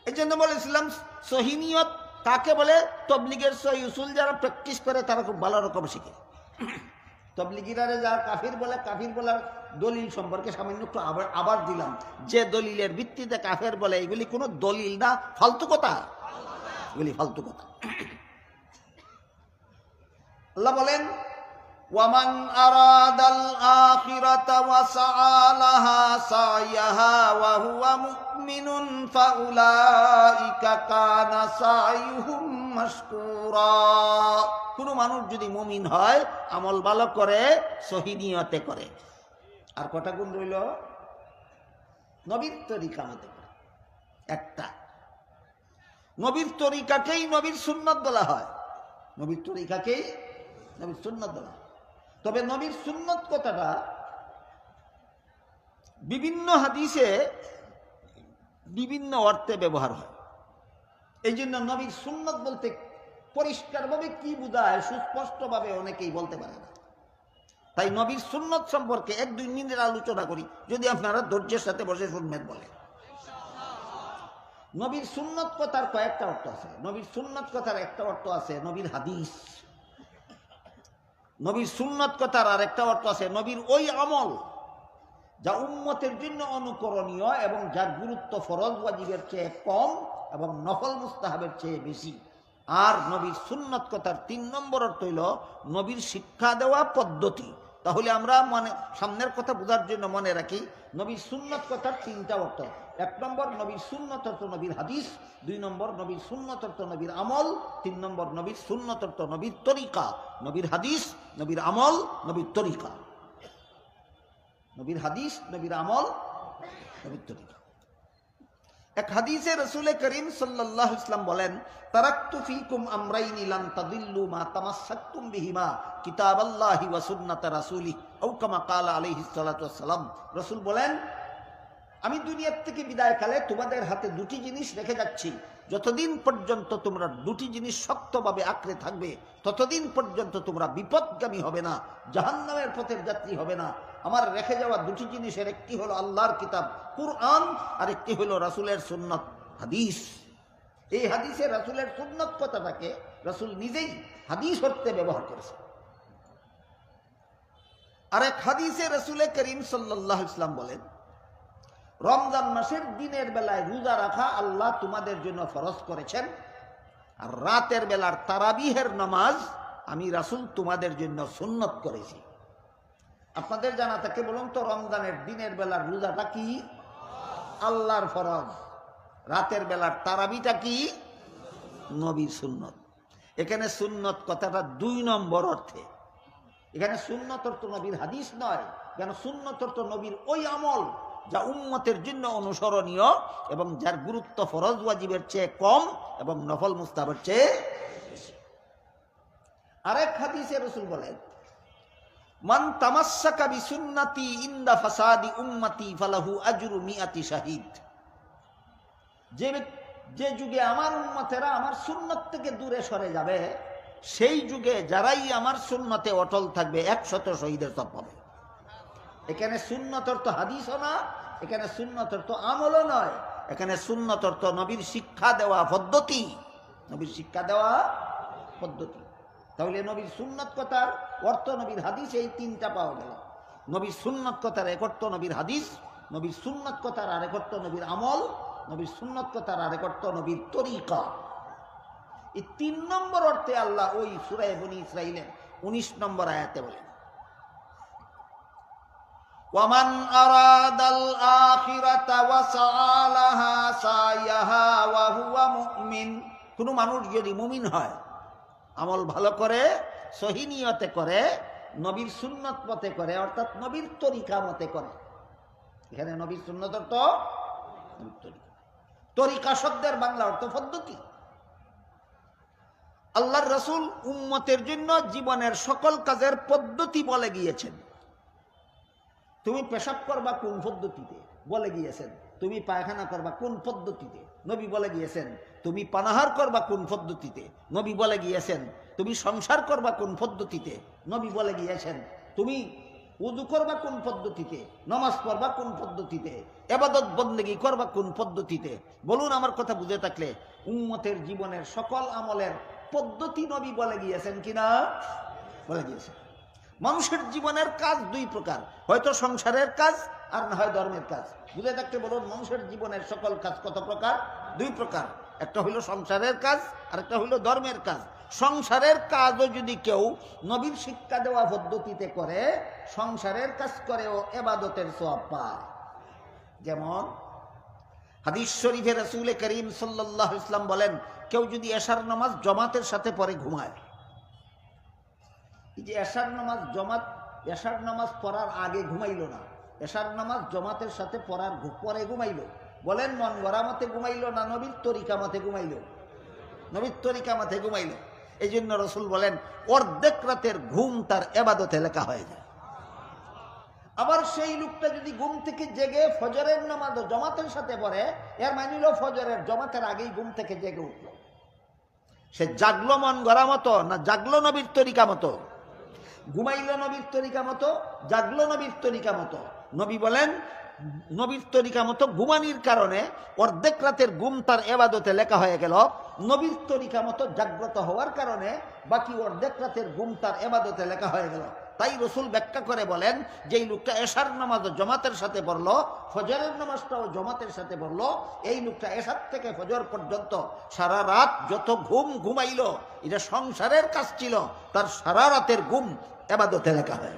এই জন্য বলেছিলাম সহিনিয়ত কাকে বলে? তবলিগের সহি উসুল যারা প্র্যাকটিস করে তারা খুব ভালো রকম শিখে। তবলিগিরা যারা কাফির বলে, কাফির বলার দলিল সম্পর্কে সামান্য একটু আবার দিলাম। যে দলিলের ভিত্তিতে কাফের বলে এগুলি কোনো দলিল না, ফালতু কথা, এগুলি ফালতু কথা। আল্লাহ বলেন, ওয়ামান আরাদাল আখিরাতা ওয়া সাআলাহা সাইয়াহা ওয়া হুয়া মুমিনুন ফাউলাইকা কানা সাইয়ুহুম মাশকুরা। কোন মানুষ যদি মুমিন হয়, আমল ভালো করে, সহি নিয়তে করে, আর কটা গুণ রইল? নবীর তরিকা মতে করে। একটা নবীর তরিকাকেই নবীর সুন্নাত বলা হয়, নবীর তরিকাকেই নবীর সুন্নাত বলা হয়। তবে নবীর সুন্নাত কথাটা বিভিন্ন হাদিসে বিভিন্ন অর্থে ব্যবহার হয়। এই জন্য নবীর সুন্নাত বলতে পরিষ্কারভাবে কি বোঝায় সুস্পষ্টভাবে অনেকেই বলতে পারে না। তাই নবীর সুন্নত সম্পর্কে 1-2 মিনিট আলোচনা করি, যদি আপনারা ধৈর্যের সাথে বসে শুনবেন বলে। নবীর সুন্নত কথার কয়েকটা অর্থ আছে। নবীর সুন্নত কথার একটা অর্থ আছে নবীর হাদিস। নবীর সুন্নত কথার আর একটা অর্থ আছে নবীর ওই আমল যা উম্মতের জন্য অনুকরণীয় এবং যার গুরুত্ব ফরজ ওয়াজিবের চেয়ে কম এবং নফল মুস্তাহাবের চেয়ে বেশি। আর নবীর সুন্নত কথার 3 নম্বর অর্থ হইল নবীর শিক্ষা দেওয়া পদ্ধতি। তাহলে আমরা সামনের কথা বোঝার জন্য মনে রাখি, নবীর সুন্নত কথার 3টা অর্থ। 1 নম্বর নবীর সুন্নত অর্থ নবীর হাদিস, 2 নম্বর নবীর সুন্নত অর্থ নবীর আমল, 3 নম্বর নবীর সুন্নত অর্থ নবীর তরিকা। নবীর হাদিস, নবীর আমল, নবীর তরিকা। নবীর হাদিস, নবীর আমল, নবীর তরিকা। এক হাদিসে রাসূল করিম সাল্লাল্লাহু আলাইহি ওয়াসাল্লাম বলেন, তারাকতু ফীকুম আমরাইনি লান তাদিল্লু মা তামাসসাকতুম বিহিমা কিতাবাল্লাহি ওয়া সুন্নাত রাসূলি আও কামা ক্বালা আলাইহিস সালাতু ওয়াস সালাম। রাসূল বলেন, আমি দুনিয়ার থেকে বিদায়কালে তোমাদের হাতে 2টি জিনিস রেখে যাচ্ছি। যতদিন পর্যন্ত তোমরা 2টি জিনিস শক্তভাবে আঁকড়ে থাকবে, ততদিন পর্যন্ত তোমরা বিপদগামী হবে না, জাহান্নামের পথের যাত্রী হবে না। আমার রেখে যাওয়া 2টি জিনিসের একটি হলো আল্লাহর কিতাব কুরআন, আর একটি হলো রাসূলের সুন্নাত হাদিস। এই হাদিসে রাসূলের সুন্নাত কথাটাকে রাসূল নিজেই হাদিস অর্থে ব্যবহার করেছে। আর এক হাদিসে রাসূল করিম সাল্লাল্লাহু আলাইহি ওয়াসাল্লাম বলেন, রমজান মাসের দিনের বেলায় রোজা রাখা আল্লাহ তোমাদের জন্য ফরজ করেছেন, আর রাতের বেলার তারাবিহের নামাজ আমি রাসূল তোমাদের জন্য সুন্নত করেছি। আপনাদের জানা থাকে বলুন তো, রমজানের দিনের বেলার রোজাটা কি? আল্লাহর ফরজ। রাতের বেলার তারাবিটা কি? নবীর সুন্নত। এখানে সুন্নত কথাটা 2 নম্বর অর্থে। এখানে সুন্নত অর্থ নবীর হাদিস নয়, কেন সুন্নত অর্থ নবীর ওই আমল যা উম্মতের জন্য অনুসরণীয় এবং যার গুরুত্ব ফরজ ওয়াজিবের চেয়ে কম এবং নফল মুস্তাহাবের চেয়ে বেশি। আরেক হাদিসে রাসূল বলেন, মান তামাসসাকা বিসুন্নতি ইনদা ফাসাদি উম্মতি ফালাহু আজরু মিআতি শাহিদ। যে যুগে আমার উম্মতেরা আমার সুন্নত থেকে দূরে সরে যাবে, সেই যুগে যারাই আমার সুন্নতে অটল থাকবে 100 শহীদের সওয়াব পাবে। এখানে সুন্নত অর্থ হাদিসও না, এখানে সুন্নত অর্থ আমলও নয়, এখানে সুন্নত অর্থ নবীর শিক্ষা দেওয়া পদ্ধতি, নবীর শিক্ষা দেওয়া পদ্ধতি। তাহলে নবীর সুন্নত কথার অর্থ নবীর হাদিস, এই তিনটা পাওয়া গেল। নবীর সুন্নত কথার এক অর্থ নবীর হাদিস, নবীর সুন্নত কথার আরেক অর্থ নবীর আমল, নবীর সুন্নত কথার আরেক অর্থ নবীর তরিকা। এই 3 নম্বর অর্থে আল্লাহ ওই সূরা বনী ইসরাঈলের 19 নম্বর আয়াতে বলেন, ওয়ামান আরাদাল আখিরাতা ওয়া সাআলাহা সায়াহা ওয়া হুয়া মুমিন। কোন মানুষ যদি মুমিন হয়, আমল ভালো করে, সহি নিয়তে করে, নবীর সুন্নত মতে করে, অর্থাৎ নবীর তরিকা মতে করে। এখানে নবীর সুন্নত অর্থ নবীর তরিকা। তরিকা শব্দের বাংলা অর্থ পদ্ধতি। আল্লাহর রাসূল উম্মতের জন্য জীবনের সকল কাজের পদ্ধতি বলে গিয়েছেন। তুমি পেশাব করবা কোন পদ্ধতিতে, বলে গিয়েছেন। তুমি পায়খানা করবা কোন পদ্ধতিতে, নবী বলে গিয়েছেন। তুমি পানাহার করবা কোন পদ্ধতিতে, নবী বলে গিয়েছেন। তুমি সংসার করবা কোন পদ্ধতিতে, নবী বলে গিয়েছেন। তুমি ওযু করবা কোন পদ্ধতিতে, নামাজ পড়বা কোন পদ্ধতিতে, ইবাদত বন্দেগী করবা কোন পদ্ধতিতে। বলুন আমার কথা বুঝে থাকলে, উম্মতের জীবনের সকল আমলের পদ্ধতি নবী বলে গিয়েছেন কিনা? বলে গিয়েছেন। মানুষের জীবনের কাজ 2 প্রকার, হয়তো সংসারের কাজ আর না হয় ধর্মের কাজ। বুঝে থাকতে বলুন, মানুষের জীবনের সকল কাজ কত প্রকার? 2 প্রকার। একটা হইল সংসারের কাজ, আর একটা হইল ধর্মের কাজ। সংসারের কাজও যদি কেউ নবীর শিক্ষা দেওয়া পদ্ধতিতে করে, সংসারের কাজ করেও ইবাদতের সওয়াব পায়। যেমন হাদিস শরীফে রাসূল করিম সাল্লাল্লাহু আলাইহি ওয়াসাল্লাম বলেন, কেউ যদি এশার নামাজ জামাতের সাথে পড়ে ঘুমায়, এই যে এশার নামাজ পড়ার আগে ঘুমাইল না, এশার নামাজ জামাতের সাথে পড়ার পরে ঘুমাইল, বলেন মন গড়া মতে ঘুমাইল না নবীর তরিকা মতে ঘুমাইল? নবীর তরিকা মতে ঘুমাইল। এই জন্য রাসূল বলেন, অর্ধেক রাতের ঘুম তার ইবাদতে লেখা হয়ে যায়। আবার সেই লোকটা যদি ঘুম থেকে জেগে ফজরের নামাজ জামাতের সাথে পড়ে, এর মানে হলো ফজরের জামাতের আগেই ঘুম থেকে জেগে উঠল। সে জাগলো মন গড়া মতো না জাগলো নবীর তরিকা মতো? ঘুমাইল নবীর তরিকা মতো, জাগলো নবীর তরিকা মতো। নবী বলেন, নবীর তরিকা মতো ঘুমানির কারণে অর্ধেক রাতের ঘুম তার ইবাদতে লেখা হয়ে গেল। নবীর তরিকা মতো জাগ্রত হওয়ার কারণে বাকি অর্ধেক রাতের ঘুম তার ইবাদতে লেখা হয়ে গেল। তাই রাসূল ব্যাখ্যা করে বলেন, যেই লোকটা এশার নামাজ জামাতের সাথে পড়লো, ফজরের নামাজটাও জামাতের সাথে পড়লো, এই লোকটা এশার থেকে ফজর পর্যন্ত সারা রাত যত ঘুম ঘুমাইল, এটা সংসারের কাজ ছিল, তার সারা রাতের ঘুম ইবাদতে লেখা হয়।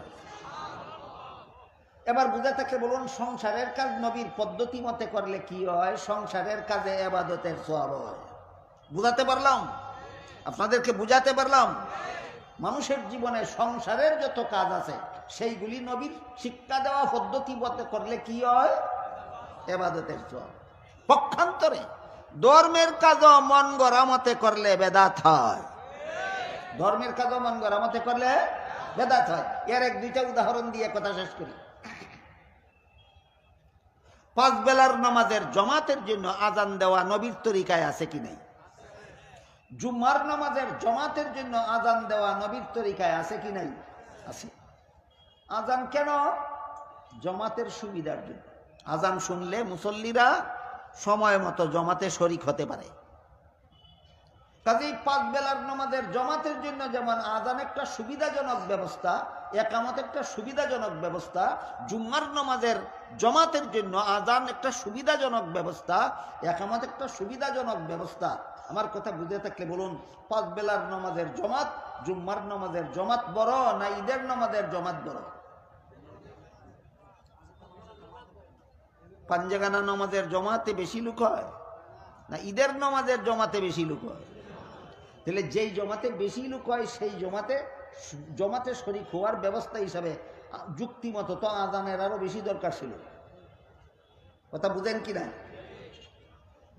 এবার বুঝে থাকলে বলুন, সংসারের কাজ নবীর পদ্ধতি মতে করলে কি হয়? সংসারের কাজে ইবাদতের সওয়াব হয়। বুঝাতে পারলাম? আপনাদেরকে বুঝাতে পারলাম? মানুষের জীবনে সংসারের যত কাজ আছে, সেইগুলি নবীর শিক্ষা দেওয়া পদ্ধতি মতে করলে কি হয়? ইবাদতের সওয়াব। পক্ষান্তরে ধর্মের কাজও মন গড়া মতে করলে বেদাত হয়। ধর্মের কাজও মন গড়া মতে করলে বেদাত হয়। এর 1-2টা উদাহরণ দিয়ে কথা শেষ করি। 5 বেলার নামাজের জামাতের জন্য আজান দেওয়া নবীর তরিকায় আছে কি নাই? জুমার নামাজের জামাতের জন্য আজান দেওয়া নবীর তরিকায় আছে কি নাই? আছে। আজান কেন? জামাতের সুবিধার জন্য। আজান শুনলে মুসল্লিরা সময় মতো জামাতে শরীক হতে পারে। কাজেই 5 বেলার নামাজের জামাতের জন্য যেমন আজান একটা সুবিধাজনক ব্যবস্থা, একামত একটা সুবিধাজনক ব্যবস্থা, জুম্মার নামাজের জামাতের জন্য আজান একটা সুবিধাজনক ব্যবস্থা, একামত একটা সুবিধাজনক ব্যবস্থা। আমার কথা বুঝে থাকলে বলুন, 5 বেলার নামাজের জামাত, জুম্মার নামাজের জামাত বড় না ঈদের নামাজের জামাত বড়? পাঞ্জাগানা নামাজের জামাতে বেশি লোক হয় না ঈদের নামাজের জামাতে বেশি লোক হয়? তাহলে যেই জমাতে বেশি লোক হয় সেই জমাতে শরীক হওয়ার ব্যবস্থা হিসাবে যুক্তিমতো তো আজানের আরো বেশি দরকার ছিল। কথা বুঝেন কিনা?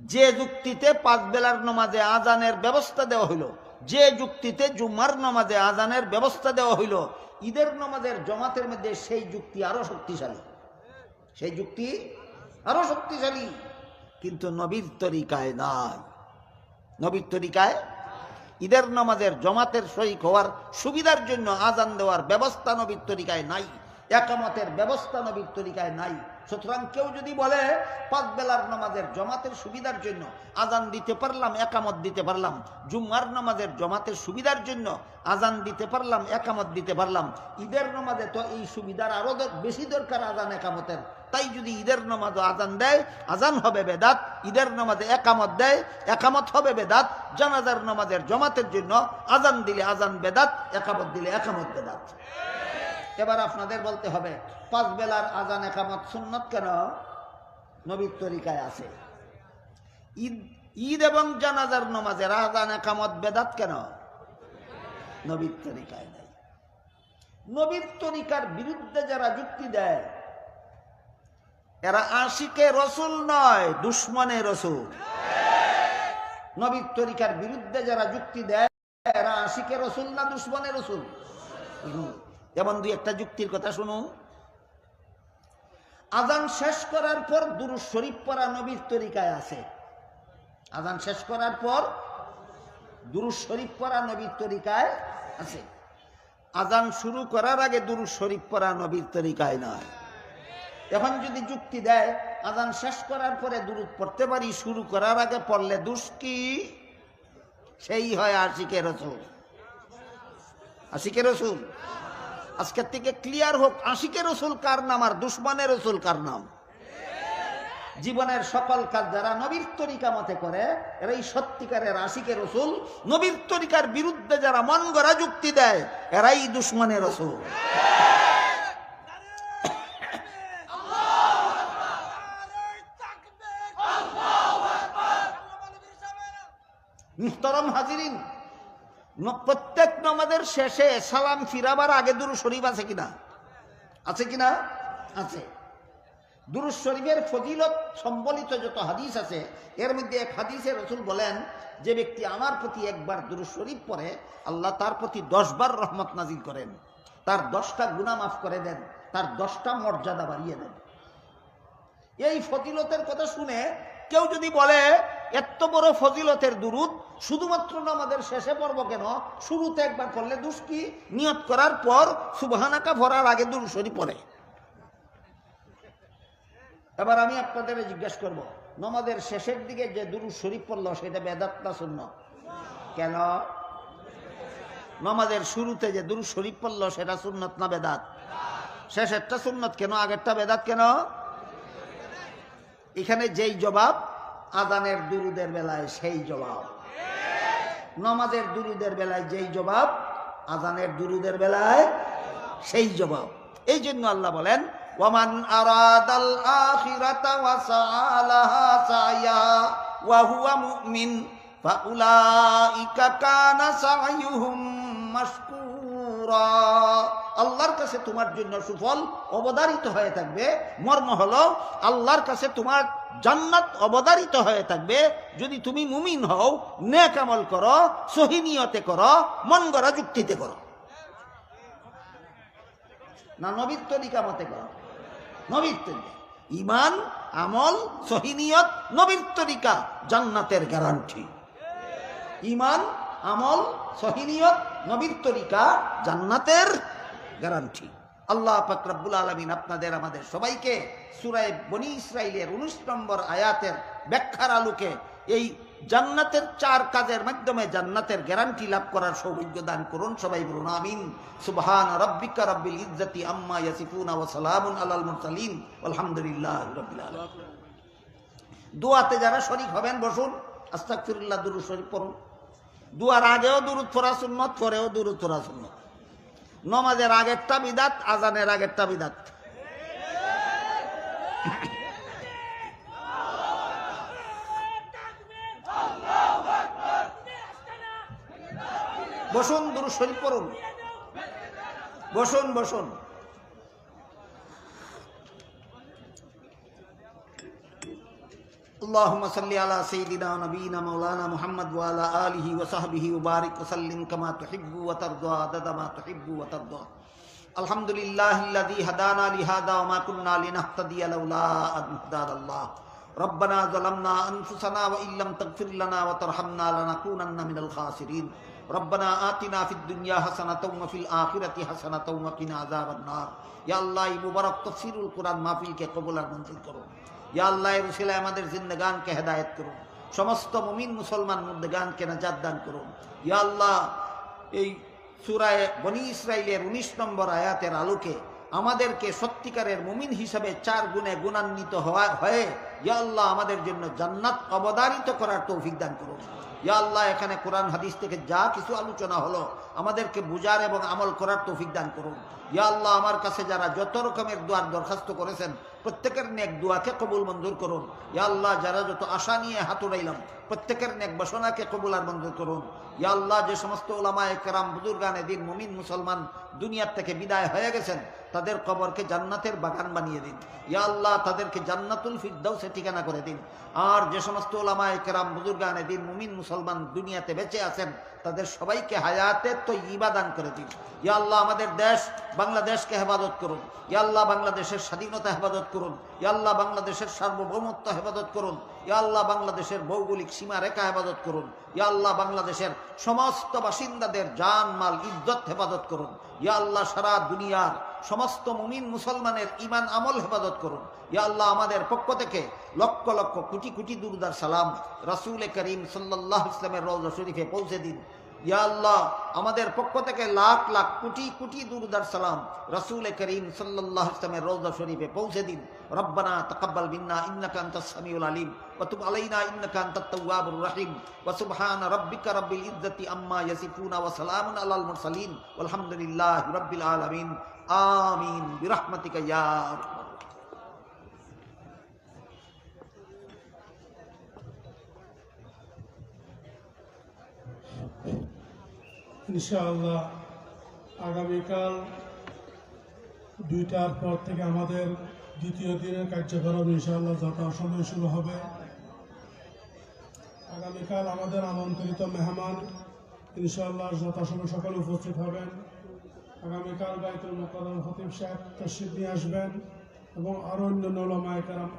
যে যুক্তিতে 5 বেলার নামাজে আজানের ব্যবস্থা দেওয়া হইল, যে যুক্তিতে জুম্মার নামাজে আজানের ব্যবস্থা দেওয়া হইল, ঈদের নামাজের জমাতের মধ্যে সেই যুক্তি আরো শক্তিশালী, সেই যুক্তি আরো শক্তিশালী। কিন্তু নবীর তরিকায় নাই। নবীর তরিকায় ঈদের নামাজের জমাতের শরীক হওয়ার সুবিধার জন্য আজান দেওয়ার ব্যবস্থা নবীর তরিকায় নাই, একামতের ব্যবস্থা নবীর তরিকায় নাই। সুতরাং কেউ যদি বলে 5 বেলার নামাজের জমাতের সুবিধার জন্য আজান দিতে পারলাম, একামত দিতে পারলাম, জুম্মার নামাজের জমাতের সুবিধার জন্য আজান দিতে পারলাম, একামত দিতে পারলাম, ঈদের নামাজে তো এই সুবিধার আরো বেশি দরকার আজান একামতের, তাই যদি ঈদের নামাজ আজান দেয়, আজান হবে বেদাত, ঈদের নামাজে একামত দেয়, একামত হবে বেদাত, জানাজার নামাজের জমাতের জন্য আজান দিলে আজান বেদাত, একামত দিলে একামত বেদাত। এবার আপনাদের বলতে হবে 5 বেলার আজান একামত সুন্নত কেন? নবীর তরিকায় আছে। ঈদ এবং জানাজার নামাজের আজান একামত বেদাত কেন? নবীর তরিকায় নাই। নবীর তরিকার বিরুদ্ধে যারা যুক্তি দেয় এরা আশিকে রসুল নয়, দুশ্মনে রসুল। নবীর তরিকার বিরুদ্ধে যারা যুক্তি দেয় এরা আশিকে রসুল না দুশ্মনে রসুল? যেমন 2-1টা যুক্তির কথা শুনুন। আজান শেষ করার পর দুরূদ শরীফ পড়া নবীর তরিকায় আছে। আজান শেষ করার পর দুরূদ শরীফ পড়া নবীর তরিকায় আছে। আজান শুরু করার আগে দুরূদ শরীফ পড়া নবীর তরিকায় নয়। এখন যদি যুক্তি দেয় আজান শেষ করার পরে দুরূদ পড়তে পারি, শুরু করার আগে পড়লে দোষ কি? সেই হয় আশিকে রসুল। আশিকে রসুল। আজকের থেকে ক্লিয়ার হোক, আশিকে রসুল কার নাম আর দুশ্মনের রসুল কার নাম? জীবনের সকল কাজ যারা নবীর তরিকা মতে করে এরাই সত্যিকারের আশিকে রসুল। নবীর তরিকার বিরুদ্ধে যারা মন গড়া যুক্তি দেয় এরাই দুশ্মনের রসুল। মুহতারাম হাজিরিন, প্রত্যেক নামাজের শেষে সালাম ফিরাবার আগে দুরূদ শরীফ আছে কিনা? আছে কিনা? আছে। দুরূদ শরীফের ফজিলত সম্বলিত যত হাদিস আছে এর মধ্যে এক হাদিসে রাসূল বলেন, যে ব্যক্তি আমার প্রতি একবার দুরূদ শরীফ পড়ে আল্লাহ তার প্রতি 10 বার রহমত নাজিল করেন, তার 10টা গুনাহ মাফ করে দেন, তার 10টা মর্যাদা বাড়িয়ে দেন। এই ফজিলতের কথা শুনে কেউ যদি বলে এত বড় ফজিলতের দুরূদ শুধুমাত্র নামাজের শেষে পড়ব কেন, শুরুতে একবার পড়লে দোষ কি? নিয়ত করার পর সুবহানাকা পড়ার আগে দুরূদ শরীফ পড়ে। এবার আমি আপনাদের জিজ্ঞেস করব, নামাজের শেষের দিকে যে দুরূদ শরীফ পড়লো সেটা বেদাত না সুন্নাত? কেন? নামাজের শুরুতে যে দুরূদ শরীফ পড়লো সেটা সুন্নাত না বেদাত? শেষেরটা সুন্নাত কেন, আগেরটা বেদাত কেন? এখানে যেই জবাব আজানের দুরুদের বেলায় সেই জবাব, নামাজের দুরুদের বেলায় যেই জবাব আজানের দুরুদের বেলায় সেই জবাব। এই জন্য আল্লাহ বলেন, ওয়ামান আরাদাল আখিরাতা ওয়া সাআলাহা সায়া ওয়া হুয়া মুমিন ফাউলাইকা কানা সাইয়ুহুম মাশকুরা। আল্লাহর কাছে তোমার জন্য সুফল অবধারিত হয়ে থাকবে। মর্ম হলো আল্লাহর কাছে তোমার জান্নাত অবধারিত হয়ে থাকবে যদি তুমি মুমিন হও, নেক আমল করো, সহি নিয়তে করো, মন গড়া যুক্তিতে করো, না নবীর তরিকা মতে করো। নবীর তরিকা, ঈমান, আমল, সহি নিয়ত, নবীর তরিকা জান্নাতের গ্যারান্টি। ঈমান, আমল, সহি নিয়ত, নবীর তরিকা জান্নাতের গ্যারান্টি। আল্লাহ পাক রব্বুল আলামিন আপনাদের আমাদের সবাইকে সূরা বনী ইসরাইলের 19 নম্বর আয়াতের ব্যাখ্যার আলোকে এই জান্নাতের 4 কাজের মাধ্যমে জান্নাতের গ্যারান্টি লাভ করার সৌভাগ্য দান করুন। সবাই বলুন আমিন। সুবহান রাব্বিকা রাব্বিল ইজ্জাতি আম্মা ইয়াসিফুন ওয়া সালামুন আলাল মুরসালিন আলহামদুলিল্লাহি রাব্বিল আলামিন। দোয়াতে যারা শরীক হবেন বসুন, আস্তাগফিরুল্লাহ দুরূদ শরীফ পড়ুন। দুয়ার আগেও দুরূদ পড়া সুন্নাত, পরেও দুরূদ পড়া সুন্নাত। নামাজের আগেরটা বিদাত, আজানের আগেরটা বিদাত। বসুন, দুরূদ শরীফ পড়ুন। বসুন বসুন। اللهم صل على سيدنا ونبينا مولانا محمد وعلى آله وصحبه وبارك وسلم كما تحب وترضى عدد ما تحب وترضى. الحمد لله الذي هدانا لهذا وما كنا لنهتدي لولا أن هدانا الله. ربنا ظلمنا أنفسنا وإن لم تغفر لنا وترحمنا لنكونن من الخاسرين. ربنا آتنا في الدنيا حسنة وفي الآخرة حسنة وقنا عذاب النار. يا الله মুবারক তাফসীরুল কুরআন মাহফিলকে কবুল আর মঞ্জুর করুন। ইয়া আল্লাহ এর উসিলায় আমাদের জিন্দেগানকে হেদায়েত করুন, সমস্ত মুমিন মুসলমান মুর্দেগানকে নাজাত দান করুন। ইয়া আল্লাহ এই সূরা বনী ইসরাইলের 19 নম্বর আয়াতের আলোকে আমাদেরকে সত্যিকারের মুমিন হিসাবে 4 গুণে গুণান্বিত হয়ে ইয়া আল্লাহ আমাদের জন্য জান্নাত অবধারিত করার তৌফিক দান করুন। ইয়া আল্লাহ এখানে কোরআন হাদিস থেকে যা কিছু আলোচনা হলো আমাদেরকে বুঝার এবং আমল করার তৌফিক দান করুন। ইয়া আল্লাহ আমার কাছে যারা যত রকমের দোয়ার দরখাস্ত করেছেন প্রত্যেকের নেক দোয়াকে কবুল মঞ্জুর করুন। ইয়া আল্লাহ যারা যত আশা নিয়ে হাত উঠাইলাম প্রত্যেকের নেক বাসনাকে কবুল আর মঞ্জুর করুন। ইয়া আল্লাহ যে সমস্ত উলামায়ে কেরাম বুজুর্গানে দিন মুমিন মুসলমান দুনিয়ার থেকে বিদায় হয়ে গেছেন তাদের কবরকে জান্নাতের বাগান বানিয়ে দিন। ইয়া আল্লাহ তাদেরকে জান্নাতুল ফিরদাউসে ঠিকানা করে দিন। আর যে সমস্ত উলামায়ে কেরাম বুজুর্গানে দিন মুমিন মুসলমান দুনিয়াতে বেঁচে আছেন তাদের সবাইকে হায়াতে তয়্যিবা দান করে দিন। ইয়া আল্লাহ আমাদের দেশ বাংলাদেশকে হেফাজত করুন। ইয়া আল্লাহ বাংলাদেশের স্বাধীনতা হেফাজত করুন। ইয়া আল্লাহ বাংলাদেশের সার্বভৌমত্ব হেফাজত করুন। ইয়া আল্লাহ বাংলাদেশের ভৌগোলিক সীমারেখা হেফাজত করুন। ইয়া আল্লাহ বাংলাদেশের সমস্ত বাসিন্দাদের জান মাল ইজ্জত হেফাজত করুন। ইয়া আল্লাহ সারা দুনিয়ার সমস্ত মুমিন মুসলমানের ঈমান আমল হেফাজত করুন। ইয়া আল্লাহ আমাদের পক্ষ থেকে লক্ষ লক্ষ কোটি কোটি দুরূদ আর সালাম রাসূল করিম সাল্লাল্লাহু আলাইহি ওয়াসাল্লামের রওজা শরীফে পৌঁছে দিন। ইয়া আল্লাহ আমাদের পক্ষ থেকে লাখ লাখ কোটি কোটি দুরূদ আর সালাম রাসূল করিম সাল্লাল্লাহু আলাইহি ওয়াসাল্লামের রওজা শরীফে পৌঁছে দিন। রব্বানা তাকাব্বাল মিন্না ইন্নাকা আনতাস সামিউল আলিম ওয়া তুব আলাইনা ইন্নাকা আনতাত তাওয়াবুর রহিম ওয়া সুবহানা রাব্বিকা রাব্বিল ইজ্জাতি আম্মা ইয়াসিফুনা ওয়া সালামুন আলাল মুরসালিন ওয়ালহামদুলিল্লাহি রাব্বিল আলামিন। আমিন বিরহমাতিকা ইয়া আরহামার ইনশাআল্লাহ আগামীকাল 2টার পর থেকে আমাদের দ্বিতীয় দিনের কার্যক্রম ইনশাআল্লাহ যথাসময়ে শুরু হবে। আগামীকাল আমাদের আমন্ত্রিত মেহমান ইনশাআল্লাহ যথাসময়ে সকলে উপস্থিত হবেন। আগামীকাল বাইতুল মুকাররম খতিব সাহেব তাশরীফ নিয়ে আসবেন এবং আরও অন্যান্য উলামায়ে কেরাম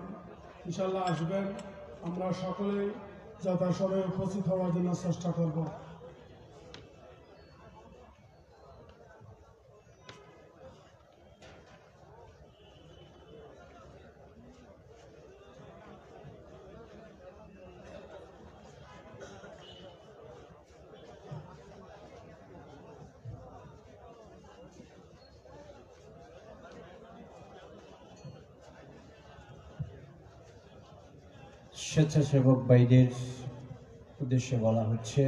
ইনশাআল্লাহ আসবেন। আমরা সকলেই যথাসময়ে উপস্থিত হওয়ার জন্য চেষ্টা করব। স্বেচ্ছাসেবক ভাইদের উদ্দেশ্যে বলা হচ্ছে,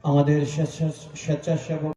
আমাদের স্বেচ্ছাসেবক